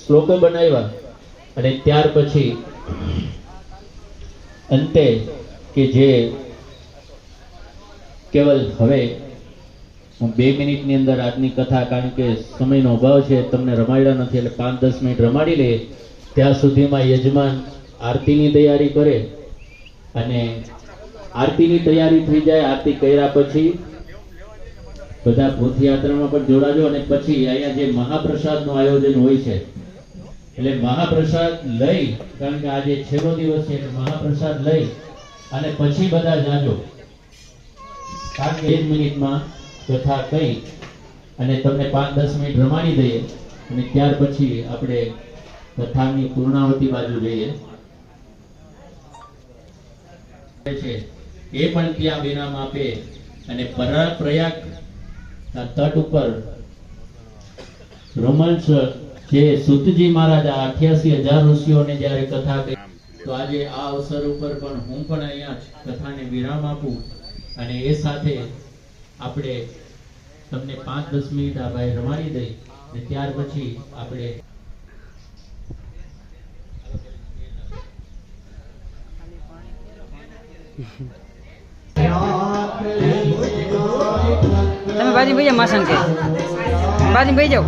શ્લોકો બનાવ્યા. અને ત્યાર પછી અંતે કે જે કેવલ હવે હું 2 મિનિટની અંદર આજની કથા, કારણ કે સમયનો અભાવ છે, તમને રમાડ્યા નથી એટલે 5-10 મિનિટ રમાડી લઈએ. ત્યાં સુધીમાં યજમાન આરતીની તૈયારી કરે અને આરતીની તૈયારી થઈ જાય. આરતી કર્યા પછી બધા પૃથ્વીયાત્રામાં પણ જોડાજો અને પછી અહીંયા જે મહાપ્રસાદનું આયોજન હોય છે એટલે મહાપ્રસાદ લઈ, કારણ કે આજે છેલ્લો દિવસ છે, મહાપ્રસાદ લઈ અને પછી બધા જાજો. કારણ કે 1 મિનિટમાં કથા કહી અને તમને 5-10 મિનિટ રમાડી દઈએ અને ત્યાર પછી આપણે કથાની પૂર્ણાવતી બાજુ જઈએ છે. એ પણ ત્યાં વિરામ આપે અને પ્રયાગ તટ ઉપર રોમાંચ જે સૂતજી મહારાજ 88,000 ઋષિઓને જ્યારે કથા કહી, તો આજે આ અવસર ઉપર પણ હું પણ અહીંયા કથાને વિરામ આપું અને એ સાથે આપણે તમને 5-10 મિનિટ આ ભાઈ રમાડી દઈ અને ત્યાર પછી આપણે તમે બાજી ભાઈ માસન કે બાજી ભાઈ જાઓ.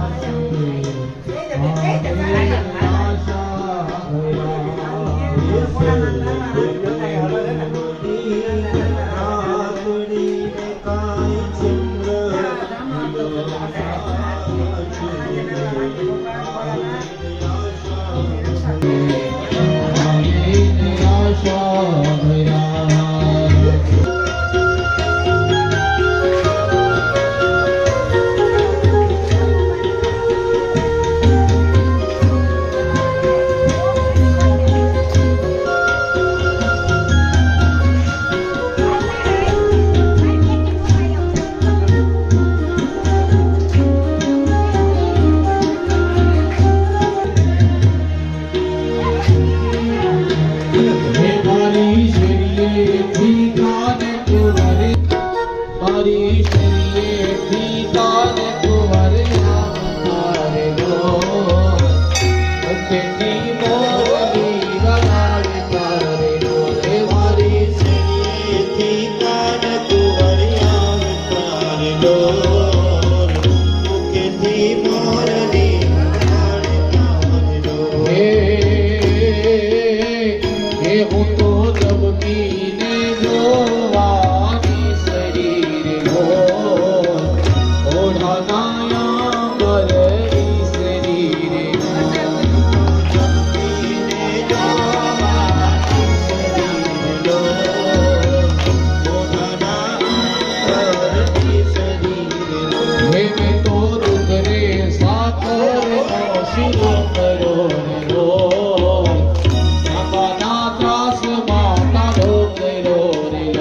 હું તો જબકીને જોવાની શરીર હો ઓઢાનાયા બરડી શરીર હે મેં તો રુદ્રે સાકરનો શિરો કર્યો રો બાબાના ત્રાસમાં કાઢો કર્યો રે લો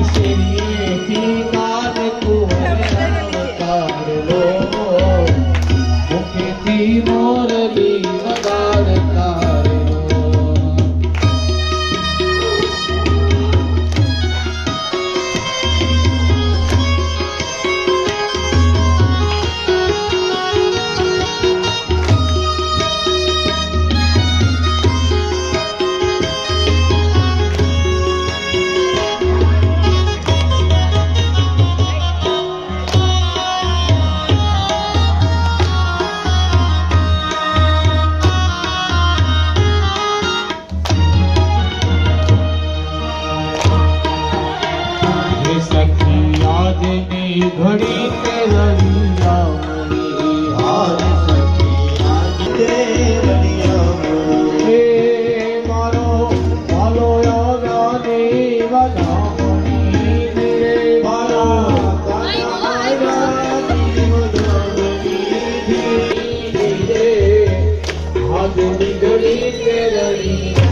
શરીરેથી ગાન કુંવરે અવતાર લો મુખેથી મોરલી વગાડતા રે લો હે સખી આજની ઘડી તે રળિયા મળી હે મારો વાલો આવ્યાની વધામણી રે આજની ઘડી તે રળિયા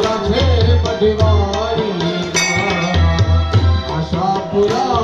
આશાપુરા છે મઢવાડીમાં, આશાપુરા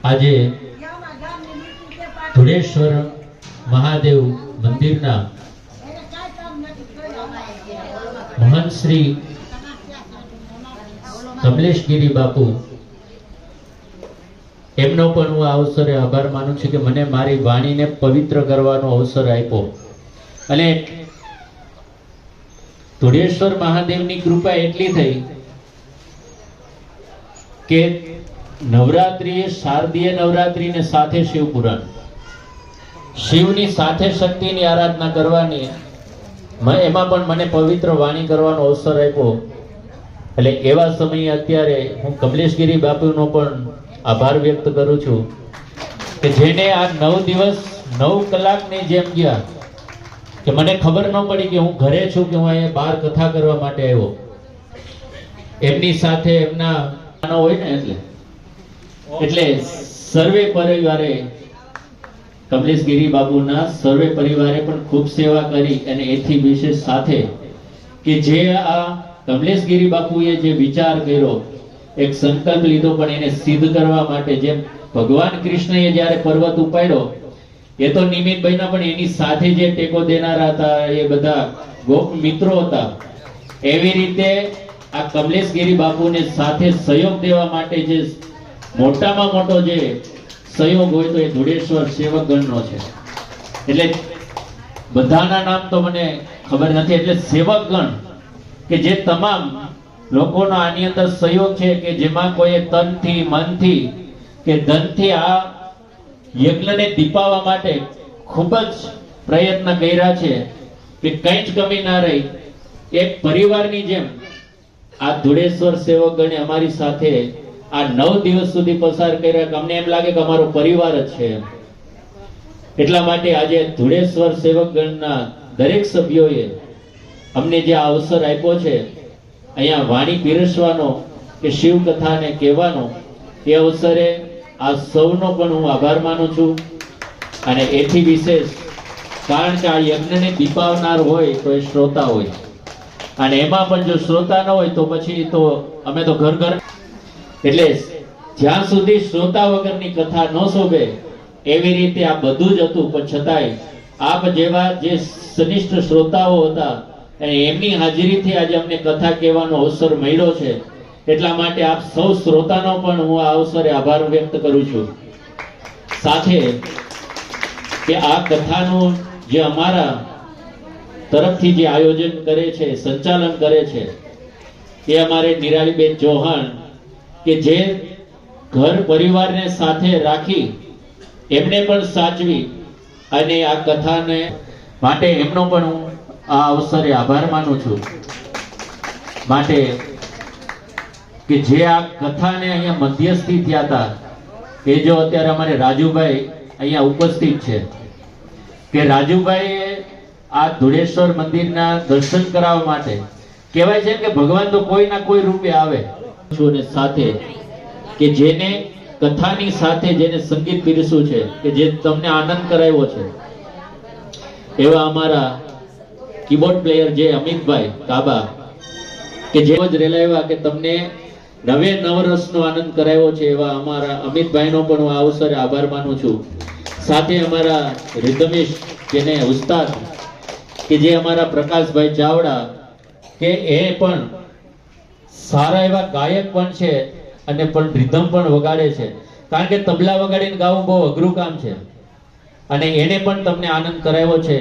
આજે ધુળેશ્વર મહાદેવ મંદિરના મહંત શ્રી કમલેશગીરી બાપુ એમનો પણ હું આ અવસરે આભાર માનું છું કે મને મારી વાણીને પવિત્ર કરવાનો અવસર આપ્યો. અને ધુળેશ્વર મહાદેવની કૃપા એટલી થઈ કે નવરાત્રી શારદીય નવરાત્રી ને સાથે શિવપુરાણ, શિવની સાથે શક્તિની આરાધના કરવાની, એમાં પણ મને પવિત્ર વાણી કરવાનો અવસર આપ્યો. એટલે એવા સમયે અત્યારે હું કમલેશગીરી બાપુનો પણ આભાર વ્યક્ત કરું છું કે જેને આ 9 દિવસ 9 કલાકની જેમ ગયા કે મને ખબર ન પડી કે હું ઘરે છું કે હું અહીંયા બહાર કથા કરવા માટે આવ્યો. એમની સાથે એમના હોય ને એટલે સર્વે પરિવારે કમલેશગીરી બાબુના સર્વે પરિવારે પણ ખૂબ સેવા કરી. અને એથી વિશેષ સાથે કે જે આ કમલેશગીરી બાપુએ જે વિચાર કર્યો, એક સંકલ્પ લીધો, પણ એને સિદ્ધ કરવા માટે જેમ ભગવાન કૃષ્ણએ જ્યારે પર્વત ઉપાડ્યો એ તો નિમિત્ત બન્યા, પણ એની સાથે જે ટેકો દેનારા હતા એ બધા ગોપ મિત્રો હતા. એવી રીતે આ કમલેશગીરી બાપુને સાથે સહયોગ દેવા માટે જે મોટામાં મોટો જે સહયોગ હોય તો એ ધુળેશ્વર સેવકગણનો છે. એટલે બધાના નામ તો મને ખબર નથી. એટલે સેવકગણ કે જે તમામ લોકોનો આની અંદર સહયોગ છે, કે જેમાં કોઈ તનથી મનથી કે ધનથી આ યજ્ઞને દીપાવવા માટે ખૂબ જ પ્રયત્ન કર્યા છે કે કંઈ જ કમી ના રહી. એક પરિવારની જેમ આ ધુળેશ્વર સેવકગણે અમારી સાથે આ 9 દિવસ સુધી પસાર કર્યા કે અમને એમ લાગે કે અમારો પરિવાર જ છે. એટલા માટે આજે ધુળેશ્વર સેવકગણના દરેક સભ્યોએ અમને જે આ અવસર આપ્યો છે અહીંયા વાણી પીરસવાનો કે શિવ કથાને કહેવાનો, એ અવસરે આ સૌનો પણ હું આભાર માનું છું. અને એથી વિશેષ કારણ કે આ યજ્ઞને દીપાવનાર હોય તો એ શ્રોતા હોય, અને એમાં પણ જો શ્રોતા ન હોય તો પછી તો અમે તો ઘર ઘર. એટલે જ્યાં સુધી શ્રોતા વગરની કથા ન શોભે એવી રીતે આ બધું જ હતું. પણ છતાંય આપ જેવા જે સનિષ્ઠ શ્રોતાઓ હતા અને એમની હાજરીથી આજે અમને કથા કહેવાનો અવસર મળ્યો છે. એટલા માટે આપ સૌ શ્રોતાનો પણ હું આ અવસરે આભાર વ્યક્ત કરું છું. સાથે કે આ કથાનું જે અમારા તરફથી જે આયોજન કરે છે, સંચાલન કરે છે, એ અમારે નિરાલીબેન ચૌહાણ કે જે ઘર પરિવારને સાથે રાખી એમને પણ સાચવી અને આ કથાને માટે એમનો પણ હું આ અવસરે આભાર માનું છું. માટે કે જે આ કથાને અહીંયા મધ્યસ્થી થયા હતા એ જો અત્યારે અમારે રાજુભાઈ અહીંયા ઉપસ્થિત છે કે રાજુભાઈએ આ ધુળેશ્વર મંદિરના દર્શન કરાવવા માટે કહેવાય છે કે ભગવાન તો કોઈના કોઈ રૂપે આવે છું. અને સાથે કે જેને કથાની સાથે જેને સંગીત પીરસ્યું છે કે જે તમને આનંદ કરાવ્યો છે એવા અમારા કીબોર્ડ પ્લેયર જે અમિતભાઈ કાબા કે જે જ રેલાવ્યા કે તમને નવે નવરસનો આનંદ કરાવ્યો છે એવા અમારા અમિતભાઈનો પણ હું આ અવસરે આભાર માનું છું. સાથે અમારા રિધમેશ જેને ઉસ્તાદ કે જે અમારા પ્રકાશભાઈ ચાવડા કે એ પણ સારા એવા ગાયક પણ છે અને પણ રિધમ પણ વગાડે છે. કારણ કે તબલા વગાડીને ગાવું બહુ અઘરું કામ છે અને એને પણ તમને આનંદ કરાવ્યો છે.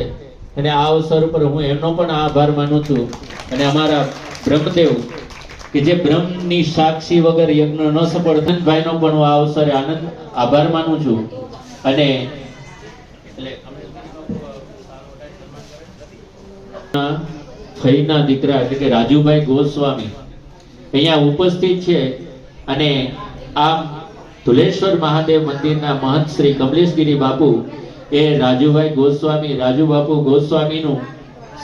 અને આ અવસર ઉપર હું એમનો પણ આભાર માનું છું. અને અમારા બ્રહ્મદેવ કે જે બ્રહ્મની સાક્ષી વગર યજ્ઞ ન સફળ, ભાઈનો પણ હું આ અવસરે આભાર માનું છું. અને ફઈના દીકરા એટલે કે રાજુભાઈ ગોસ્વામી અહીંયા ઉપસ્થિત છે. અને આ ધુલેશ્વર મહાદેવ મંદિરના મહંત શ્રી કમલેશગીરી બાપુ એ રાજુ બાપુ ગોસ્વામીનું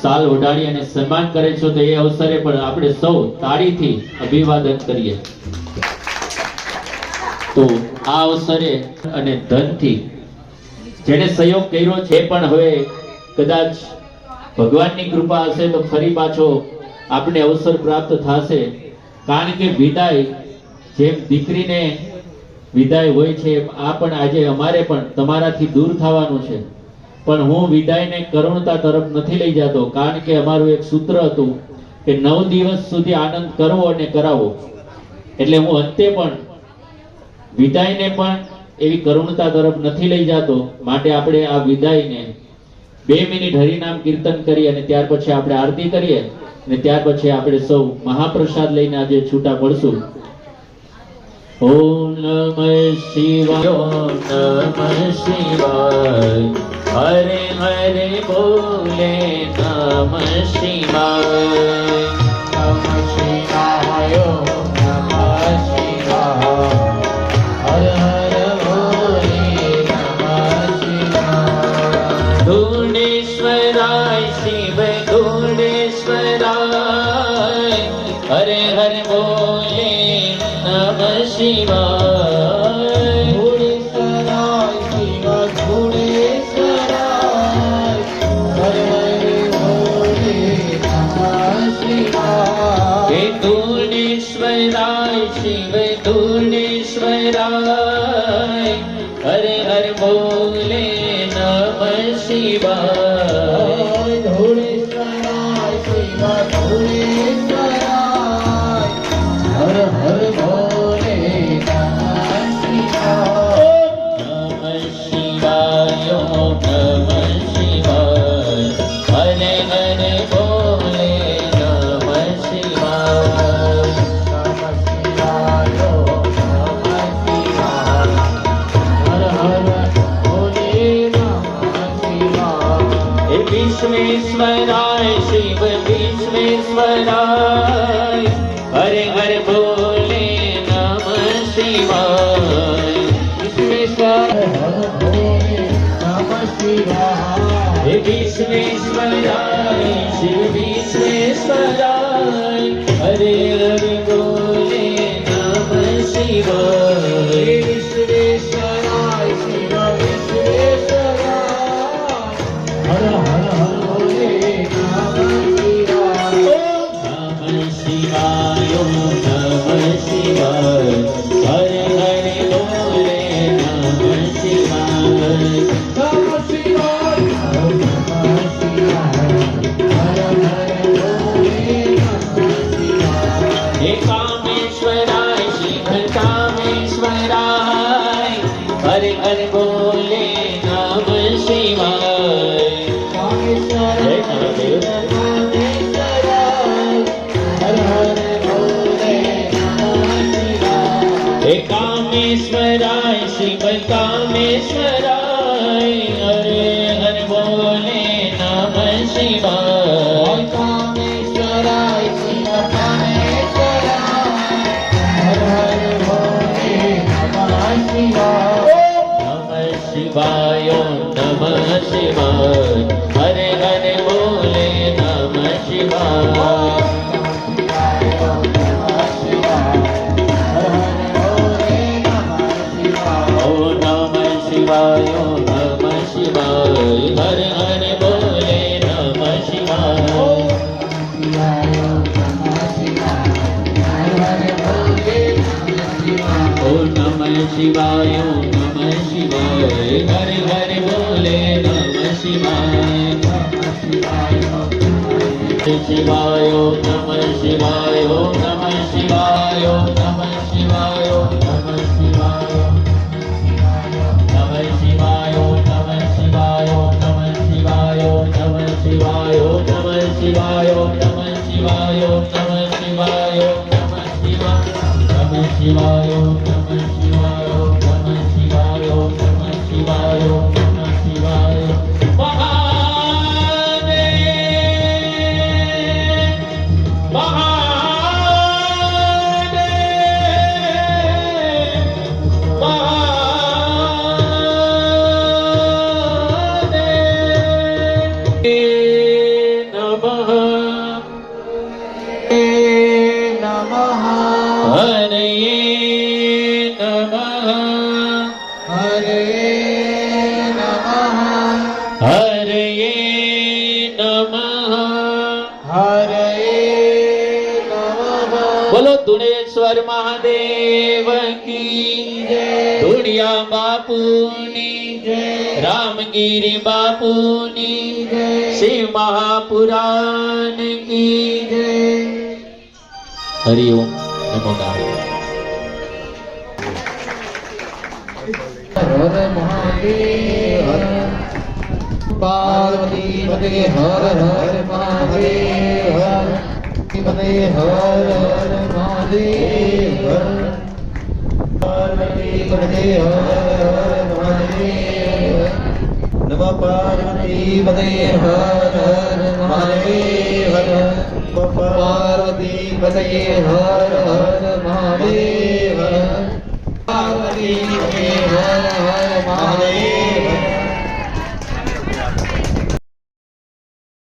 સાલ ઓઢાડી અને સન્માન કરે છે. તો એ અવસરે પણ આપણે સૌ તાળીથી અભિવાદન કરીએ. તો આ અવસરે અને ધનથી જેને સહયોગ કર્યો છે પણ હવે કદાચ ભગવાનની કૃપા હશે તો ફરી પાછો આપણે અવસર પ્રાપ્ત થશે. કારણ કે વિદાય જેમ દીકરીને વિદાય હોય છે આ પણ આજે અમારે પણ તમારાથી દૂર થવાનું છે. પણ હું વિદાયને કરુણતા તરફ નથી લઈ જતો. કારણ કે અમારું એક સૂત્ર હતું કે 9 દિવસ સુધી આનંદ કરવો અને કરાવો. એટલે હું અંતે પણ વિદાયને પણ એવી કરુણતા તરફ નથી લઈ જતો. માટે આપણે આ વિદાયને 2 મિનિટ હરિનામ કીર્તન કરી અને ત્યાર પછી આપણે આરતી કરીએ અને ત્યાર પછી આપણે સૌ મહાપ્રસાદ લઈને આજે છૂટા પડશું. ઓમ નમઃ શિવાય, ઓમ નમઃ શિવાય, હરે હરે બોલે નમઃ શિવાય, નમઃ શિવાય, નમઃ શિવાય, હર હર બોલે નમઃ શિવાય. ધુળેશ્વરાય શિવ ધુળેશ્વરાય, હરે હરે બોલે નમઃ શિવાય. ધુળેશ્વરાય શિવ ધુળેશ્વરાય, હર હર બોલે નમઃ શિવાય. હે ધુળેશ્વરાય શિવ ધુળેશ્વરાય, હરે હરે બોલે નમઃ શિવાય. ધુળેશ્વરાય શિવ ધુળેશ્વરાય, હર હર બોલે નમઃ શિવાય. નમઃ શિવાય, ઓમ નમઃ શિવાય, હરે હરે બોલે નમઃ શિવાય. નમઃ શિવાય, નમઃ શિવાય, हे विश्वेश्वराय शिव विश्वेश्वराय हरे हरे बोले नमः शिवाय विश्वेश्वराय शिव विश्वेश्वराय हर हर हर बोले नमः शिवाय नमः शिवाय नमः शिवाय हरे हरे बोले नमः शिवाय नमः शिवाय नमः शिवाय हर हर बोले नमः शिवाय हे कामेश्वराय शिव कामेश्वराय हरे हरे बोले नमः शिवाय कामेश्वराय कामेश्वराय हर हर बोले नमः शिवाय हे कामेश्वराय शिव कामेश्वराय हरे हरे बोले नमः शिवाय कामेश्वराय शिव कामेश्वराय हर हर बोले नमः शिवाय नमः शिवाय नमः शिवाय हरे हरे बोले नमः शिवाय ओ नमः शिवाय नमः शिवाय हरे हरे बोले नमः शिवाय ओ नमः शिवाय नमः शिवाय हरे हरे बोले नमः शिवाय शिवाय नमः शिवाय नमः शिवाय नमः शिवाय नमः शिवाय नमः शिवाय नमः शिवाय नमः शिवाय नमः शिवाय नमः शिवाय नमः शिवाय नमः शिवाय नमः शिवाय नमः शिवाय नमः शिवाय नमः शिवाय नमः शिवाय नमः शिवाय महादेव महादेव नमः नमः हरये नमः हरे नमः हरये नमः हरे नमः बोलो धुणेश्वर महादेव की जय धुड़िया बापूनी जय रामगिरी बापूनी जय शिव महापुराण की जय हरि ओम नमो नारायण हर महादेव हर पार्वती पते हर हर महादेव हर पते हर हर महादेव हर पार्वती पते हर हर महादेव नमः पार्वती पते हर हर महादेव हर पार्वती पते हर हर महादेव हर पार्वती पते हर हर महादेव